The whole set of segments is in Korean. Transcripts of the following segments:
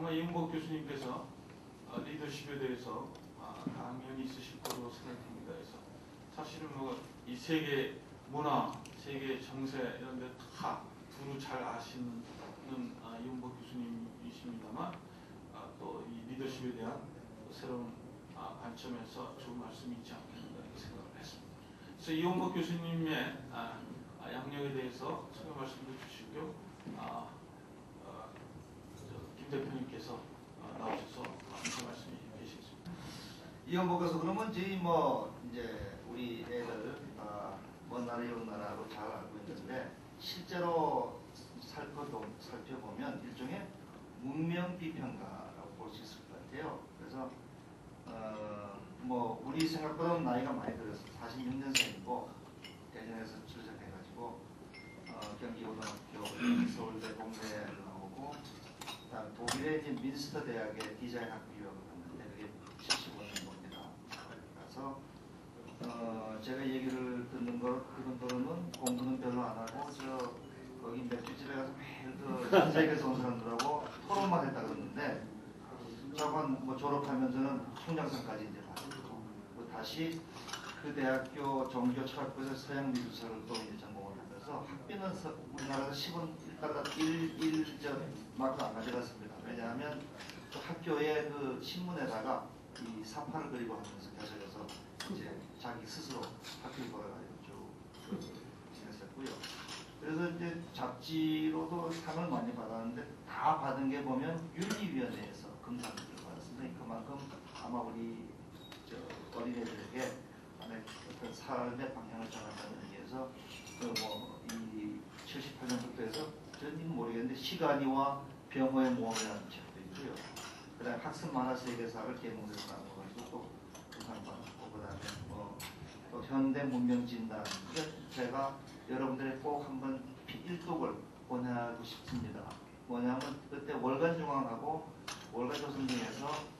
아마 이은복 교수님께서 리더십에 대해서 강연이 있으실 거로 생각합니다. 그래서 사실은 뭐 이 세계 문화, 세계 정세 이런 데 다 두루 잘 아시는 이은복 교수님이십니다만 또 이 리더십에 대한 새로운 관점에서 좋은 말씀이 있지 않겠는가 이렇게 생각을 했습니다. 그래서 이은복 교수님의 양력에 대해서 설명 말씀도 주시고요. 김 대표님께서 나오셔서 말씀이 계시겠습니다. 이은복 교수, 그러면 저희 뭐 이제 우리 애들 먼 나라 이웃 나라로 잘 알고 있는데 실제로 살펴보면 일종의 문명 비평가라고 볼 수 있을 것 같아요. 그래서 뭐 우리 생각보다 나이가 많이 들어서 46년생이고 대전에서 출생해가지고 경기고등학교, 서울대, 공대를 나오고 그다음 독일의 이제 민스터 대학의 디자인 학부 유학을 갔는데 그게 75년도입니다. 그래서 제가 얘기를 듣는 그런 공부는 별로 안 하고 거기 맥주집에 가서 매일 전 세계에서 온 사람들하고 토론만 했다 그러는데 저건 뭐 졸업하면서는 총장상까지 이제 받고 다시 그 대학교 정교 철학부에서 서양 미술사를 또 이제 전공을 하면서 학비는 우리나라에서 10원 1점 마크 안 가져갔습니다. 왜냐하면 그 학교의 그 신문에다가 이 사파를 그리고 하면서 계속해서 이제 자기 스스로 학교를 걸어가지고 쭉 지냈었고요. 그래서 이제 잡지로도 상을 많이 받았는데 다 받은 게 보면 윤리위원회에서 금상을 받았습니다. 그만큼 아마 우리 어린애들에게 어떤 삶의 방향을 정한다는 의미에서 이 78년부터 해서 저는 모르겠는데 시간이와 병호의 모험이라는 책도 있고요. 그다음에 학습 만화 세계사를 개몽해서 나온 거 가지고 또 금상 받았고 그다음에 또 현대 문명 진단 제가 여러분들이 꼭 한번 필독을 보내고 싶습니다. 뭐냐면 그때 월간중앙하고 월간조선중에서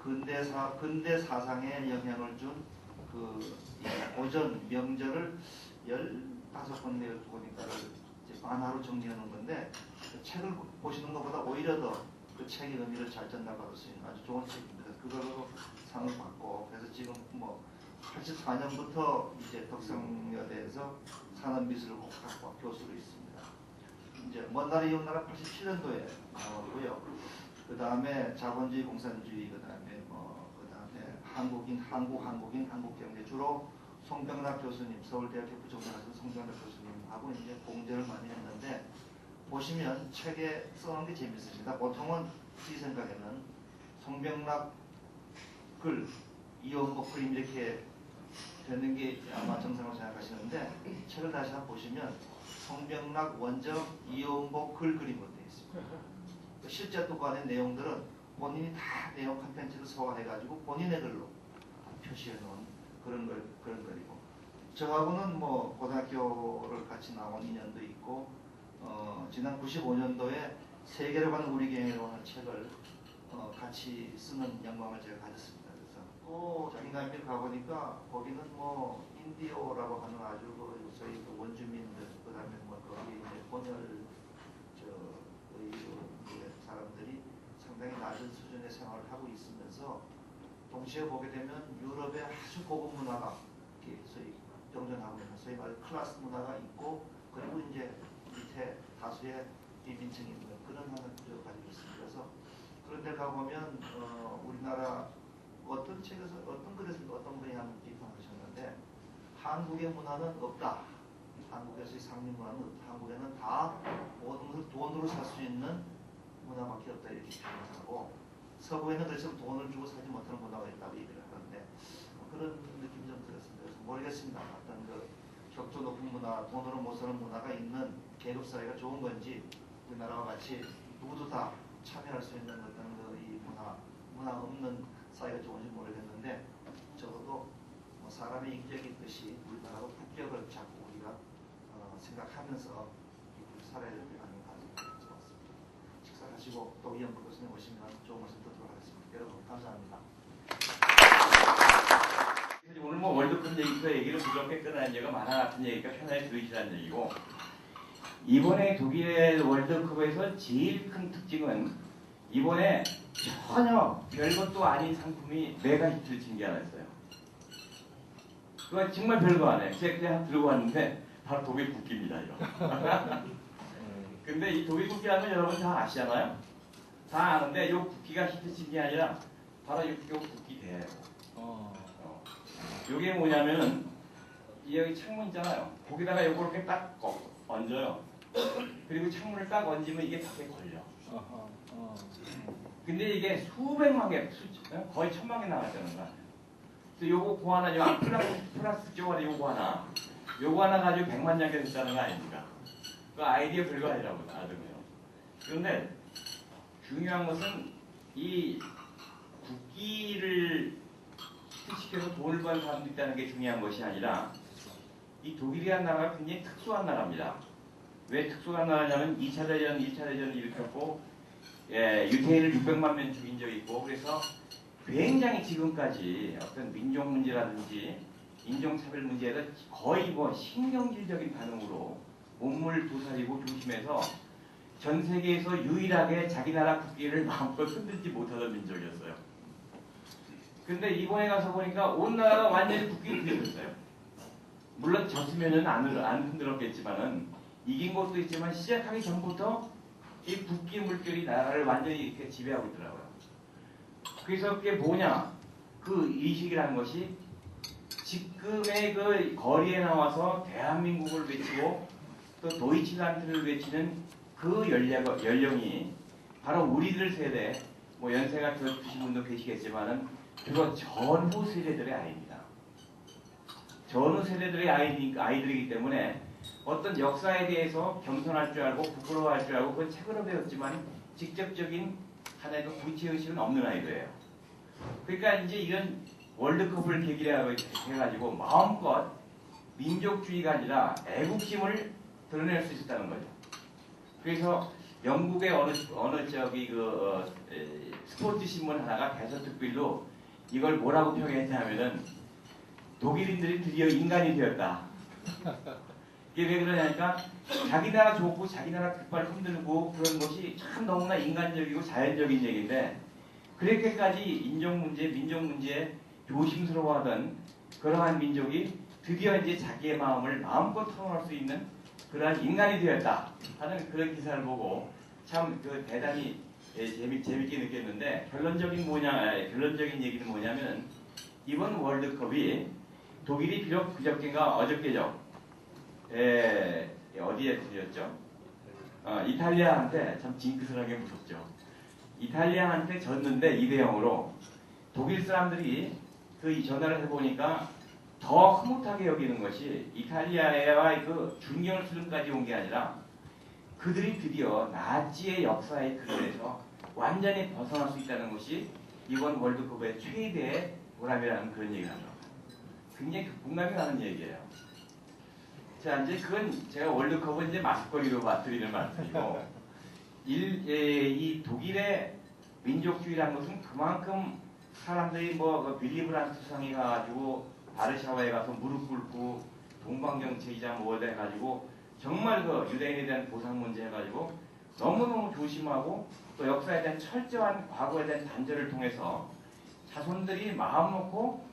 근대 사상에 영향을 준 그 오전 명절을 15권 내어 12권인가를 만화로 정리하는 건데 그 책을 보시는 것보다 오히려 더 그 책의 의미를 잘 전달받을 수 있는 아주 좋은 책입니다. 그걸로 상을 받고 그래서 지금 뭐 84년부터 이제 덕성여대에서 산업미술학과 교수로 있습니다. 이제 먼 나라 이웃 나라 87년도에 나왔고요. 그 다음에 자본주의 공산주의 그다음에 한국경제 주로 송병락 교수님 서울대학교 부총장하신 송병락 교수님하고 이제 공제를 많이 했는데 보시면 책에 써놓은 게 재밌습니다. 보통은 제 생각에는 송병락 글 이은복 그림 이렇게 되는 게 아마 정상으로 생각하시는데 책을 다시 한번 보시면 송병락 원정 이은복 글 그림으로 되어 있습니다. 실제 또 그 안에 내용들은 본인이 다 내용 컨텐츠를 소화해가지고 본인의 글로 표시해 놓은 그런 글이고 저하고는 뭐 고등학교를 같이 나온 인연도 있고 지난 95년도에 세계를 가는 우리 경영이라는 책을 같이 쓰는 영광을 제가 가졌습니다. 그래서 또 인간밀 가보니까 거기는 뭐 인디오라고 하는 아주 저희 그 원주민들 그다음에 뭐 거기 이제 번열 사람들이 상당히 낮은 수준의 생활을 하고 있으면서 동시에 보게 되면 유럽의 아주 고급 문화가 소위 정전하고 있는 소위 말해 클래스 문화가 있고 그리고 이제 밑에 다수의 비빈층이 있는 그런 하나를 가지고 있습니다. 그래서 그런 데 가보면 우리나라 어떤 책에서 어떤 글에서 어떤 분이 한번 비판하셨는데 한국의 문화는 없다. 한국에서의 상류 문화는 없다. 한국에는 다 모든 것을 돈으로 살 수 있는 문화밖에 없다 이렇게 표현하고 서구에는 그래서 돈을 주고 사지 못하는 문화가 있다고 얘기를 하는데 그런 느낌이 좀 들었습니다. 그래서 모르겠습니다. 어떤 그 격조 높은 문화, 돈으로 못 사는 문화가 있는 계급 사회가 좋은 건지 우리나라와 같이 모두 다 참여할 수 있는 어떤 이 문화 없는 사회가 좋은지 모르겠는데 적어도 뭐 사람의 인격이 있듯이 우리나라도 국격을 잡고 우리가 생각하면서 살아야 될 게 아닌가 생각합니다. 식사하시고 또 이은복 교수님 오시면 좋은 말씀 듣도록 하겠습니다. 여러분 감사합니다. 오늘 뭐 월드컵 얘기를 부족하게 끝나는 얘기가 많아 같은 얘기가 편하게 들으시라는 얘기고 이번에 독일 월드컵에서 제일 큰 특징은 이번에 전혀 별것도 아닌 상품이 메가 히트를 친 게 하나 있어요. 그거 정말 별거 안 해. 제가 그냥 들고 왔는데 바로 독일 국기입니다. 이거. 근데 이 독일 국기라는 건 여러분 다 아시잖아요? 다 아는데 이 국기가 히트 친 게 아니라 바로 이 국기대예요. 이게 뭐냐면은 여기 창문 있잖아요. 거기다가 이걸 이렇게 딱 얹어요. 그리고 창문을 딱 얹으면 이게 벽에 걸려. 근데 이게 수백만 개, 거의 1000만 개 나갔다는 거야. 그래서 요거 고 하나, 요 플라스틱 쪼가리 요거 하나 가지고 100만 장 개 됐다는 거 아닙니까? 그 아이디어 별거 아니라고 하더군요. 그런데 중요한 것은 이 국기를 히트시켜서 돈을 버는 사람도 있다는 게 중요한 것이 아니라 이 독일이라는 나라가 굉장히 특수한 나라입니다. 왜 특수한 나라냐면 2차 대전을 일으켰고 유태인을 600만 명 죽인 적이 있고 그래서 굉장히 지금까지 어떤 민족 문제라든지 인종차별 문제에서 거의 뭐 신경질적인 반응으로 몸을 부사리고 조심해서 전 세계에서 유일하게 자기 나라 국기를 마음껏 흔들지 못하던 민족이었어요. 근데 이번에 가서 보니까 온 나라가 완전히 국기를 들였어요. 물론 졌으면은 안 흔들었겠지만은 이긴 것도 있지만 시작하기 전부터 이 국기 물결이 나라를 완전히 이렇게 지배하고 있더라고요. 그래서 그게 뭐냐? 그 의식이라는 것이 지금의 그 거리에 나와서 대한민국을 외치고 또 도이치란트를 외치는 그 연령이 바로 우리들 세대, 뭐 연세가 더 드신 분도 계시겠지만은 그거 전후 세대들의 아이입니다. 전후 세대들의 아이들이기 때문에 어떤 역사에 대해서 겸손할 줄 알고 부끄러워할 줄 알고 그건 책으로 배웠지만 직접적인 하나의 그 구체의식은 없는 아이들이에요. 그러니까 이제 이런 월드컵을 계기로 해가지고 마음껏 민족주의가 아니라 애국심을 드러낼 수 있었다는 거죠. 그래서 영국의 어느 스포츠 신문 하나가 대서특필로 이걸 뭐라고 평했냐면은 독일인들이 드디어 인간이 되었다. 이게 왜 그러냐니까 자기 나라 좋고 자기 나라 깃발 흔들고 그런 것이 참 너무나 인간적이고 자연적인 얘기인데 그렇게까지 인종 문제, 민족 문제에 조심스러워하던 그러한 민족이 드디어 이제 자기의 마음을 마음껏 털어놓을 수 있는 그러한 인간이 되었다 하는 그런 기사를 보고 참 대단히 재밌게 느꼈는데 결론적인 얘기는 뭐냐면 이번 월드컵이 독일이 비록 그저께인가 어저께죠. 어디에 들렸죠? 이탈리아한테 참 징크스하게 무섭죠. 이탈리아한테 졌는데 2대0으로 독일 사람들이 그 전화를 해보니까 더 흐뭇하게 여기는 것이 이탈리아와의 그 중견 수준까지 온 게 아니라 그들이 드디어 나치의 역사의 그늘에서 완전히 벗어날 수 있다는 것이 이번 월드컵의 최대의 보람이라는 그런 얘기를 하죠. 굉장히 공감이 가는 얘기예요. 자, 이제 그건 제가 월드컵은 이제 맛거리로 드리는 말씀이고, 이 독일의 민족주의라는 것은 그만큼 사람들이 뭐 빌리브란트 수상이 가가지고 바르샤와에 가서 무릎 꿇고 동방정책이자 뭐 해가지고 정말 그 유대인에 대한 보상 문제 해가지고 너무너무 조심하고 또 역사에 대한 철저한 과거에 대한 단절을 통해서 자손들이 마음 놓고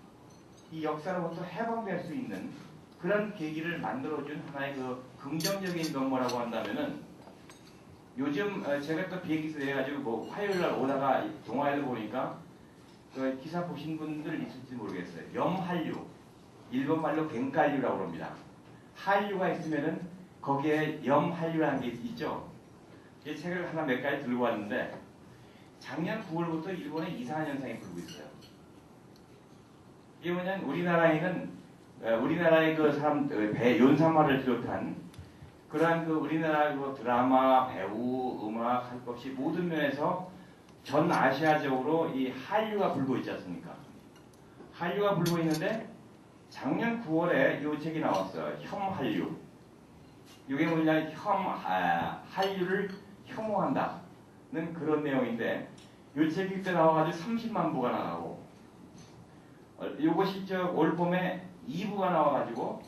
이 역사로부터 해방될 수 있는 그런 계기를 만들어준 하나의 그 긍정적인 건 뭐라고 한다면은 요즘 제가 또 비행기에서 내가지고 뭐 화요일날 오다가 동아일을 보니까 그 기사 보신 분들 있을지 모르겠어요. 염한류, 일본 말로 갱칼류라고 합니다. 한류가 있으면은 거기에 염한류라는 게 있죠. 이 책을 하나 몇 가지 들고 왔는데 작년 9월부터 일본에 이상한 현상이 불고 있어요. 이게 뭐냐면 우리나라의 그 사람 연산마를 비롯한 그러한 그 우리나라 그 드라마, 배우, 음악 할 것 없이 모든 면에서 전 아시아적으로 이 한류가 불고 있지 않습니까? 한류가 불고 있는데 작년 9월에 이 책이 나왔어요. 혐한류. 이게 뭐냐면 한류를 혐오한다는 그런 내용인데 이 책이 때 나와가지고 30만 부가 나가고 이것이 올 봄에 2부가 나와가지고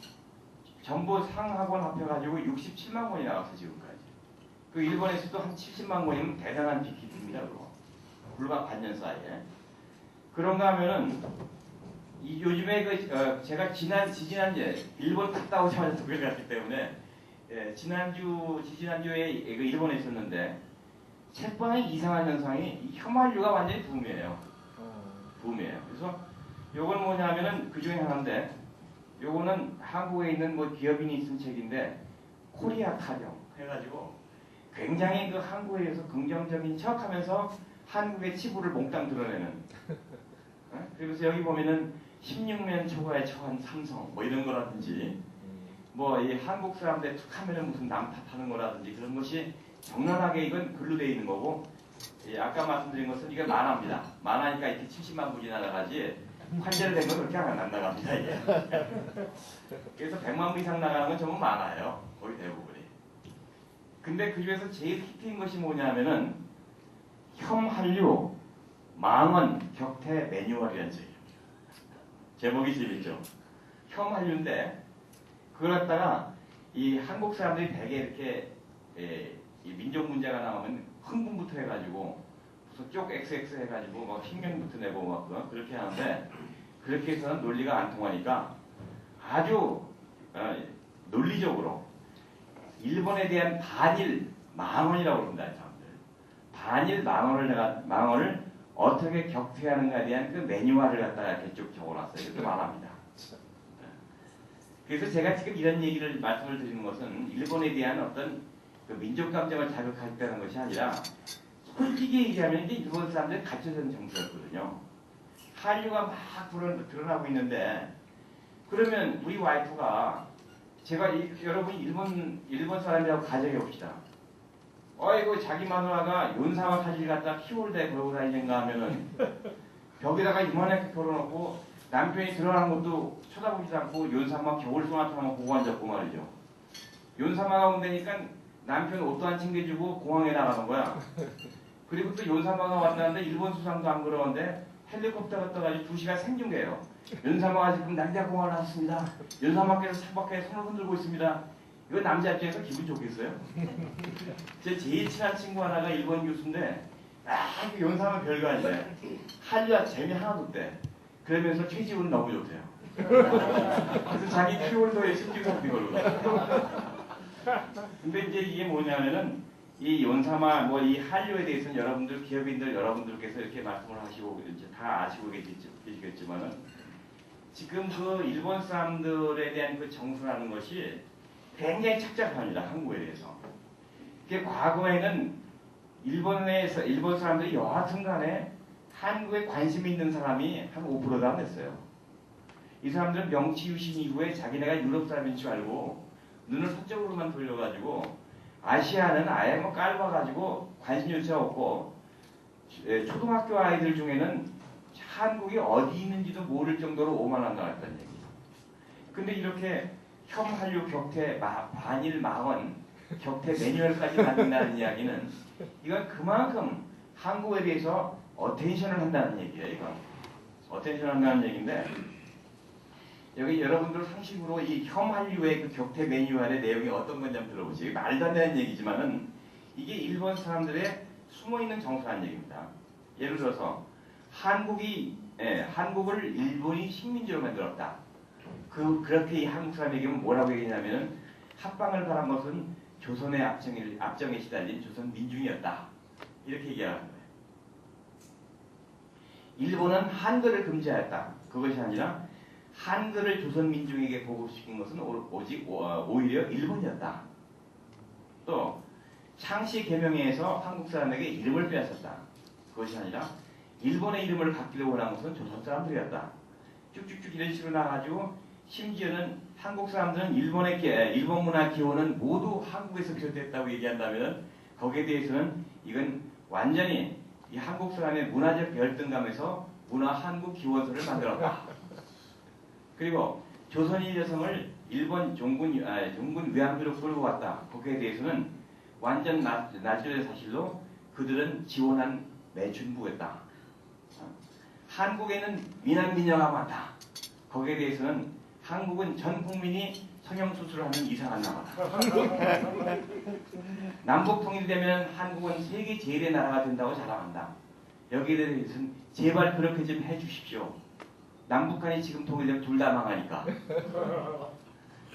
전부 상하권 합해가지고 67만 권이 나왔어 지금까지. 그 일본에서도 한 70만 권이면 대단한 빅히트입니다. 그거. 불과 반년 사이에. 그런가 하면은 요즘에 제가 지지난주에 일본 갔다 오자마자 독일 갔기 때문에 지지난주에 일본에 있었는데 책방에 이상한 현상이 이 혐한류가 완전히 붐이에요. 붐이에요. 그래서 요건 뭐냐면은 그 중에 하나인데 요거는 한국에 있는 뭐 기업인이 쓴 책인데 코리아 타령 해가지고 굉장히 그 한국에 대해서 긍정적인 척하면서 한국의 치부를 몽땅 드러내는. 그래서 여기 보면은 16년 초과에 처한 삼성 뭐 이런 거라든지 뭐 이 한국 사람들 툭하면은 무슨 남 탓하는 거라든지 그런 것이 적나라하게 이건 글로 돼 있는 거고 아까 말씀드린 것은 이게 만화입니다. 만화니까 이렇게 70만 부지 나가지 환전된 건 그렇게 안 나갑니다. 이게. 그래서 100만 부 이상 나가는 건 전부 만화예요. 거의 대부분이. 근데 그 중에서 제일 히트인 것이 뭐냐면은 혐한류 망언 격퇴 매뉴얼이라는 책이에요. 제목이 재밌죠. 혐한류인데 그걸 갖다가 이 한국 사람들이 되게 이렇게 이 민족 문제가 나오면 흥분부터 해가지고 무슨 쪽 XX 해가지고 막 핑명부터 내고 막 그렇게 하는데 그렇게 해서는 논리가 안 통하니까 아주 논리적으로 일본에 대한 반일 망언이라고 그럽니다. 이 사람들. 반일 망언을 어떻게 격퇴하는가에 대한 그 매뉴얼을 갖다가 이렇게 쭉 적어놨어요. 이렇게 말합니다. 그래서 제가 지금 이런 얘기를 말씀을 드리는 것은 일본에 대한 어떤 그 민족 감정을 자극하겠다는 것이 아니라 솔직히 얘기하면 이제 일본 사람들이 갇혀진 정서였거든요. 한류가 막 드러나고 있는데 그러면 우리 와이프가 제가 여러분이 일본 사람이라고 가정해 봅시다. 이거 자기 마누라가 윤사마 사진 갖다 키홀대에 걸고 다니는가 하면은 벽에다가 이만하게 걸어놓고 남편이 드러나는 것도 쳐다보지도 않고 윤사마 겨울 소나타만 보고 앉았고 말이죠. 윤사마가 온다니까 남편 옷도 안 챙겨주고 공항에 나가는 거야. 그리고 또 윤사마가 왔다는데 일본 수상도 안 걸어오는데 헬리콥터가 떠가지고 2시간 생중계예요. 윤사마가 지금 남자공항을 왔습니다. 윤사마께서 창밖에 손을 흔들고 있습니다. 이거 남자 입장에서 기분 좋겠어요? 제 제일 친한 친구 하나가 일본 교수인데 그 윤사마 별거 아니래. 한류가 재미 하나도 없대. 그러면서 최지훈은 너무 좋대요. 그래서 자기 키홀더에 심지어서 걸로. 근데 이제 이게 뭐냐면은 이 윤사마 뭐 이 한류에 대해서는 여러분들 기업인들 여러분들께서 이렇게 말씀을 하시고 이제 다 아시고 계시겠지만은 지금 그 일본 사람들에 대한 그 정서라는 것이 굉장히 착잡합니다. 한국에 대해서. 그게 과거에는 일본 사람들이 여하튼 간에 한국에 관심이 있는 사람이 한 5%도 안 됐어요. 이 사람들은 명치 유신 이후에 자기네가 유럽 사람인 줄 알고 눈을 서쪽으로만 돌려가지고 아시아는 아예 뭐 깔아가지고 관심조차 없고 초등학교 아이들 중에는 한국이 어디 있는지도 모를 정도로 오만한 것 같다는 얘기죠. 근데 이렇게 혐한류 격퇴 반일 망언 격퇴 매뉴얼까지 만든다는 이야기는 이건 그만큼 한국에 대해서 어텐션을 한다는 얘기예요. 이건 어텐션을 한다는 얘기인데 여기 여러분들 상식으로 이 혐한류의 그 격퇴 매뉴얼의 내용이 어떤 건지 한번 들어보세요. 말도 안 되는 얘기지만은 이게 일본 사람들의 숨어있는 정서라는 얘기입니다. 예를 들어서 한국을 일본이 식민지로 만들었다. 그렇게 이 한국 사람에게 뭐라고 얘기냐면은 합방을 바란 것은 조선의 압정에 시달린 조선 민중이었다. 이렇게 얘기하는 거예요. 일본은 한글을 금지하였다. 그것이 아니라 한글을 조선 민중에게 보급시킨 것은 오히려 일본이었다. 또 창씨 개명회에서 한국 사람에게 이름을 빼앗았다. 그것이 아니라 일본의 이름을 갖기를 원한 것은 조선 사람들이었다. 쭉쭉쭉 이런 식으로 나가지고 심지어는 한국 사람들은 일본 문화 기원은 모두 한국에서 비롯됐다고 얘기한다면 거기에 대해서는 이건 완전히 이 한국 사람의 문화적 열등감에서 문화 한국 기원서를 만들었다. 그리고 조선인 여성을 일본 종군 외항비로 끌고 왔다. 거기에 대해서는 완전 나치의 사실로 그들은 지원한 매춘부였다. 한국에는 미남미녀가 많다. 거기에 대해서는 한국은 전 국민이 성형수술을 하는 이상한 나라다. 남북 통일되면 한국은 세계 제일의 나라가 된다고 자랑한다. 여기에 대해서는 제발 그렇게 좀 해주십시오. 남북한이 지금 통일되면 둘 다 망하니까.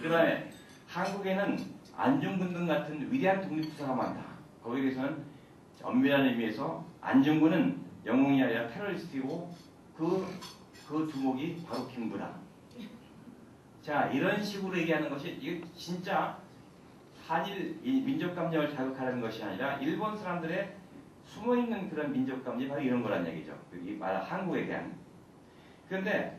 그 다음에 한국에는 안중근 등 같은 위대한 독립투사가 많다. 거기에 대해서는 엄밀한 의미에서 안중근은 영웅이 아니라 테러리스트이고 그 두목이 바로 김구다. 자, 이런 식으로 얘기하는 것이 이게 진짜 한일 민족 감정을 자극하는 것이 아니라 일본 사람들의 숨어있는 그런 민족 감정이 바로 이런 거란 얘기죠. 이 한국에 대한. 그런데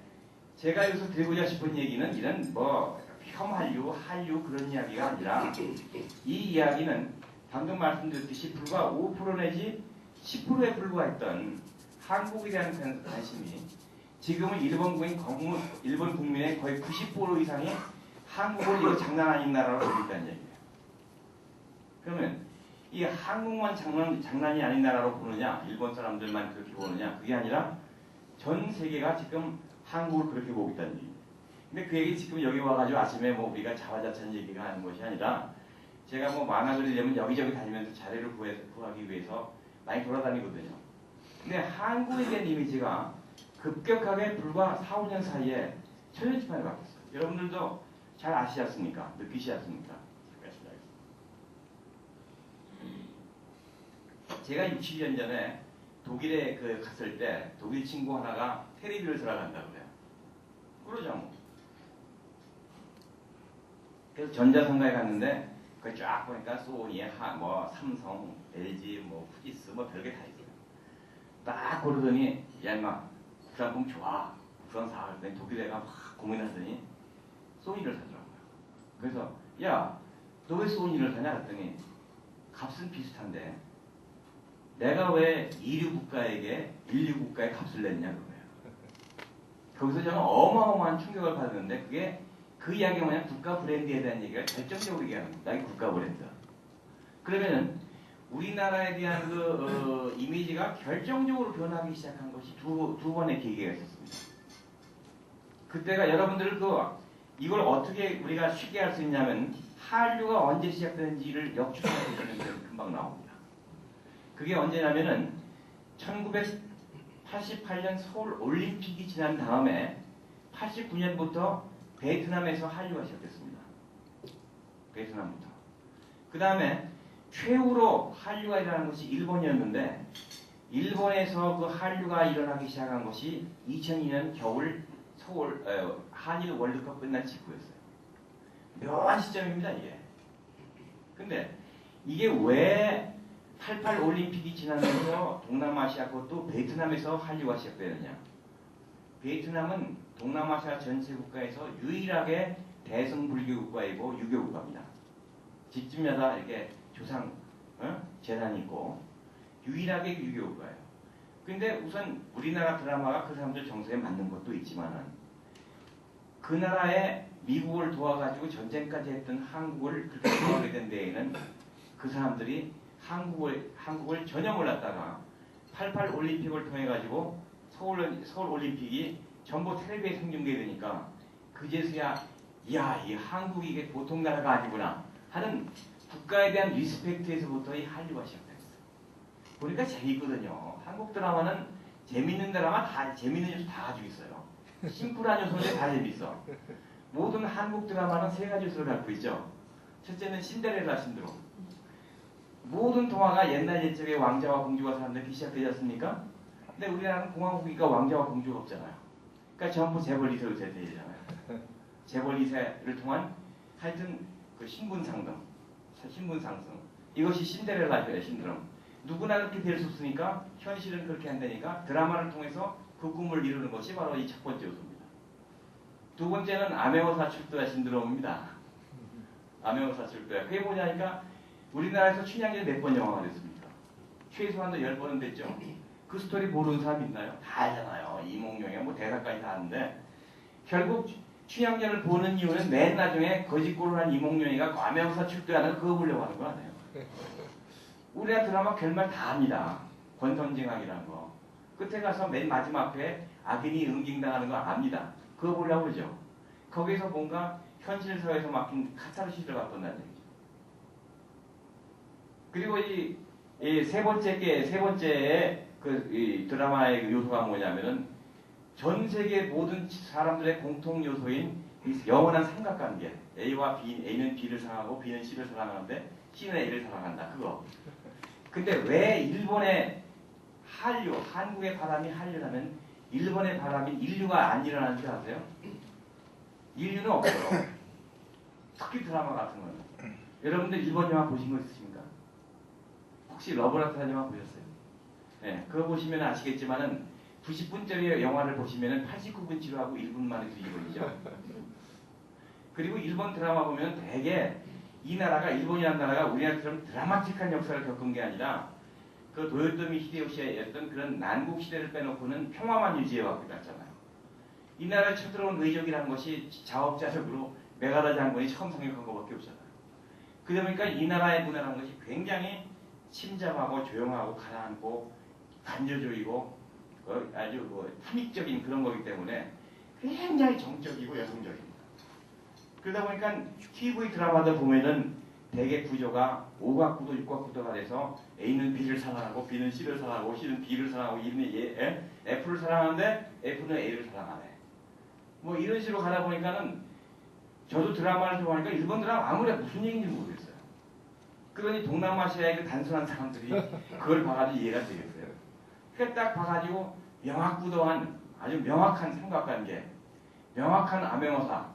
제가 여기서 드리고자 싶은 얘기는 이런 뭐 혐한류, 한류 그런 이야기가 아니라 이 이야기는 방금 말씀드렸듯이 불과 5% 내지 10%에 불과했던 한국에 대한 관심이 지금은 일본 국민의 거의 90% 이상이 한국을 이거 장난 아닌 나라로 보고 있다는 얘기예요. 그러면 이 한국만 장난이 아닌 나라로 보느냐, 일본 사람들만 그렇게 보느냐, 그게 아니라 전 세계가 지금 한국을 그렇게 보고 있다는 얘기예요. 근데 그 얘기 지금 여기 와가지고 아침에 뭐 우리가 자화자찬 얘기가 하는 것이 아니라 제가 뭐 만화 그리려면 여기저기 다니면서 자료를 구하기 위해서 많이 돌아다니거든요. 근데 한국에 대한 이미지가 급격하게 불과 4, 5년 사이에 천년지판에 바뀌었어요. 여러분들도 잘 아시지 않습니까? 느끼시지 않습니까? 제가 6, 7년 전에 독일에 갔을 때 독일 친구 하나가 테레비를 들어간다 그래요. 그러죠 뭐. 그래서 전자상가에 갔는데 그 쫙 보니까 소니, 뭐 삼성, LG, 뭐 후지스 뭐 별게 다 있어요. 딱 고르더니 야 인마 국산품 좋아. 국산 사. 그랬더니 독일에 가 막 고민하더니 소니를 사더라고요. 그래서 야 너 왜 소니를 사냐 그랬더니 값은 비슷한데 내가 왜 이류 국가에게 인류 국가에 값을 냈냐 그거예요. 거기서 저는 어마어마한 충격을 받았는데 그게 그 이야기가 뭐냐 국가 브랜드에 대한 얘기가 결정적으로 얘기하는 겁니다. 이 국가 브랜드. 그러면은 우리나라에 대한 이미지가 결정적으로 변하기 시작한 것이 두 번의 계기가 있었습니다. 그때가 여러분들 이걸 어떻게 우리가 쉽게 할 수 있냐면 한류가 언제 시작되는지를 역추적으로 보시면 금방 나옵니다. 그게 언제냐면은 1988년 서울 올림픽이 지난 다음에 89년부터 베트남에서 한류가 시작됐습니다. 베트남부터. 그 다음에 최후로 한류가 일어난 것이 일본이었는데 일본에서 그 한류가 일어나기 시작한 것이 2002년 겨울 서울 한일 월드컵 끝난 직후였어요. 묘한 시점입니다 이게. 근데 이게 왜 88 올림픽이 지나면서 동남아시아 그것도 베트남에서 한류가 시작되느냐. 베트남은 동남아시아 전체 국가에서 유일하게 대승불교 국가이고 유교 국가입니다. 집집마다 이렇게 조상 재단이 있고 유일하게 유교 국가예요. 근데 우선 우리나라 드라마가 그 사람들 정서에 맞는 것도 있지만은 그 나라에 미국을 도와가지고 전쟁까지 했던 한국을 그렇게 도와하게 된 데에는 그 사람들이 한국을 전혀 몰랐다가 88 올림픽을 통해 가지고 서울 올림픽이 전부 텔레비에 생중계 되니까 그제서야 이야 이 한국이 이게 보통 나라가 아니구나 하는 국가에 대한 리스펙트에서부터 이 한류가 시작됐어요. 보니까 재미있거든요. 한국 드라마는 재밌는 드라마 다 재밌는 요소 다 가지고 있어요. 심플한 요소인데 다 재밌어. 모든 한국 드라마는 세 가지 요소를 갖고 있죠. 첫째는 신데렐라 신드롬. 모든 동화가 옛날 옛적에 왕자와 공주가 사는데 시작되지 않습니까? 근데 우리나라는 공화국이니까 왕자와 공주가 없잖아요. 그러니까 전부 재벌 2세로 되잖아요. 재벌 2세를 통한 하여튼 그 신분 상승 이것이 신데렐라 신드롬. 누구나 그렇게 될 수 없으니까 현실은 그렇게 안 되니까 드라마를 통해서 그 꿈을 이루는 것이 바로 이 첫 번째 요소입니다. 두 번째는 아메오사 출도야 신드롬입니다. 아메오사 출도야. 그게 뭐냐니까 우리나라에서 춘향전이 몇 번 영화가 됐습니까? 최소한도 10번은 됐죠. 그 스토리 모르는 사람 있나요? 다 알잖아요. 이몽룡이 뭐 대사까지 다 아는데 결국 춘향전을 보는 이유는 맨 나중에 거짓골을 한 이몽룡이가 과명사 출두하는 그거 보려고 하는 거 아니에요. 우리나라 드라마 결말 다 압니다. 권선징악이라는 거. 끝에 가서 맨 마지막 회에 악인이 응징당하는 거 압니다. 그거 보려고 그러죠. 거기서 뭔가 현실 사회에서 막힌 카타르시스를 갖는다는 얘기죠. 그리고 이 세 번째 이 드라마의 요소가 뭐냐면은 전 세계 모든 사람들의 공통 요소인 이 영원한 삼각관계. A와 B, A는 B를 사랑하고 B는 C를 사랑하는데 C는 A를 사랑한다. 그거. 근데 왜 일본의 한류, 한국의 바람이 한류라면 일본의 바람이 인류가 안 일어나는 줄 아세요? 인류는 없어요. 특히 드라마 같은 거는. 여러분들 일본 영화 보신 거 있으십니까? 혹시 러브라타는 영화 보셨어요? 네, 그거 보시면 아시겠지만은 90분짜리 영화를 보시면은 89분 치료하고 1분 만에 뒤집어지죠. 그리고 일본 드라마 보면 되게 이 나라가 일본이라는 나라가 우리나라처럼 드라마틱한 역사를 겪은 게 아니라 그 도요토미 히데요시의 어떤 그런 난국 시대를 빼놓고는 평화만 유지해왔고 같잖아요. 이 나라에 쳐들어온 의적이라는 것이 자업자적으로 메가다 장군이 처음 상륙한 것밖에 없잖아요. 그러다 보니까 이 나라의 문화라는 것이 굉장히 침잠하고 조용하고 가라앉고 간조적이고 아주 탐닉적인 그런 거기 때문에 굉장히 정적이고 여성적입니다. 그러다 보니까 TV 드라마도 보면은 대개 구조가 5각구도 6각구도가 돼서 A는 B를 사랑하고 B는 C를 사랑하고 C는 B를 사랑하고 E는 F를 사랑하는데 F는 A를 사랑하네. 뭐 이런 식으로 가다 보니까는 저도 드라마를 좋아하니까 일본 드라마 아무리 무슨 얘기인지 모르겠어요. 그러니 동남아시아의 그 단순한 사람들이 그걸 봐가지고 이해가 되겠어요. 그러니까 딱 봐가지고 명확구도한 아주 명확한 삼각관계, 명확한 암행어사,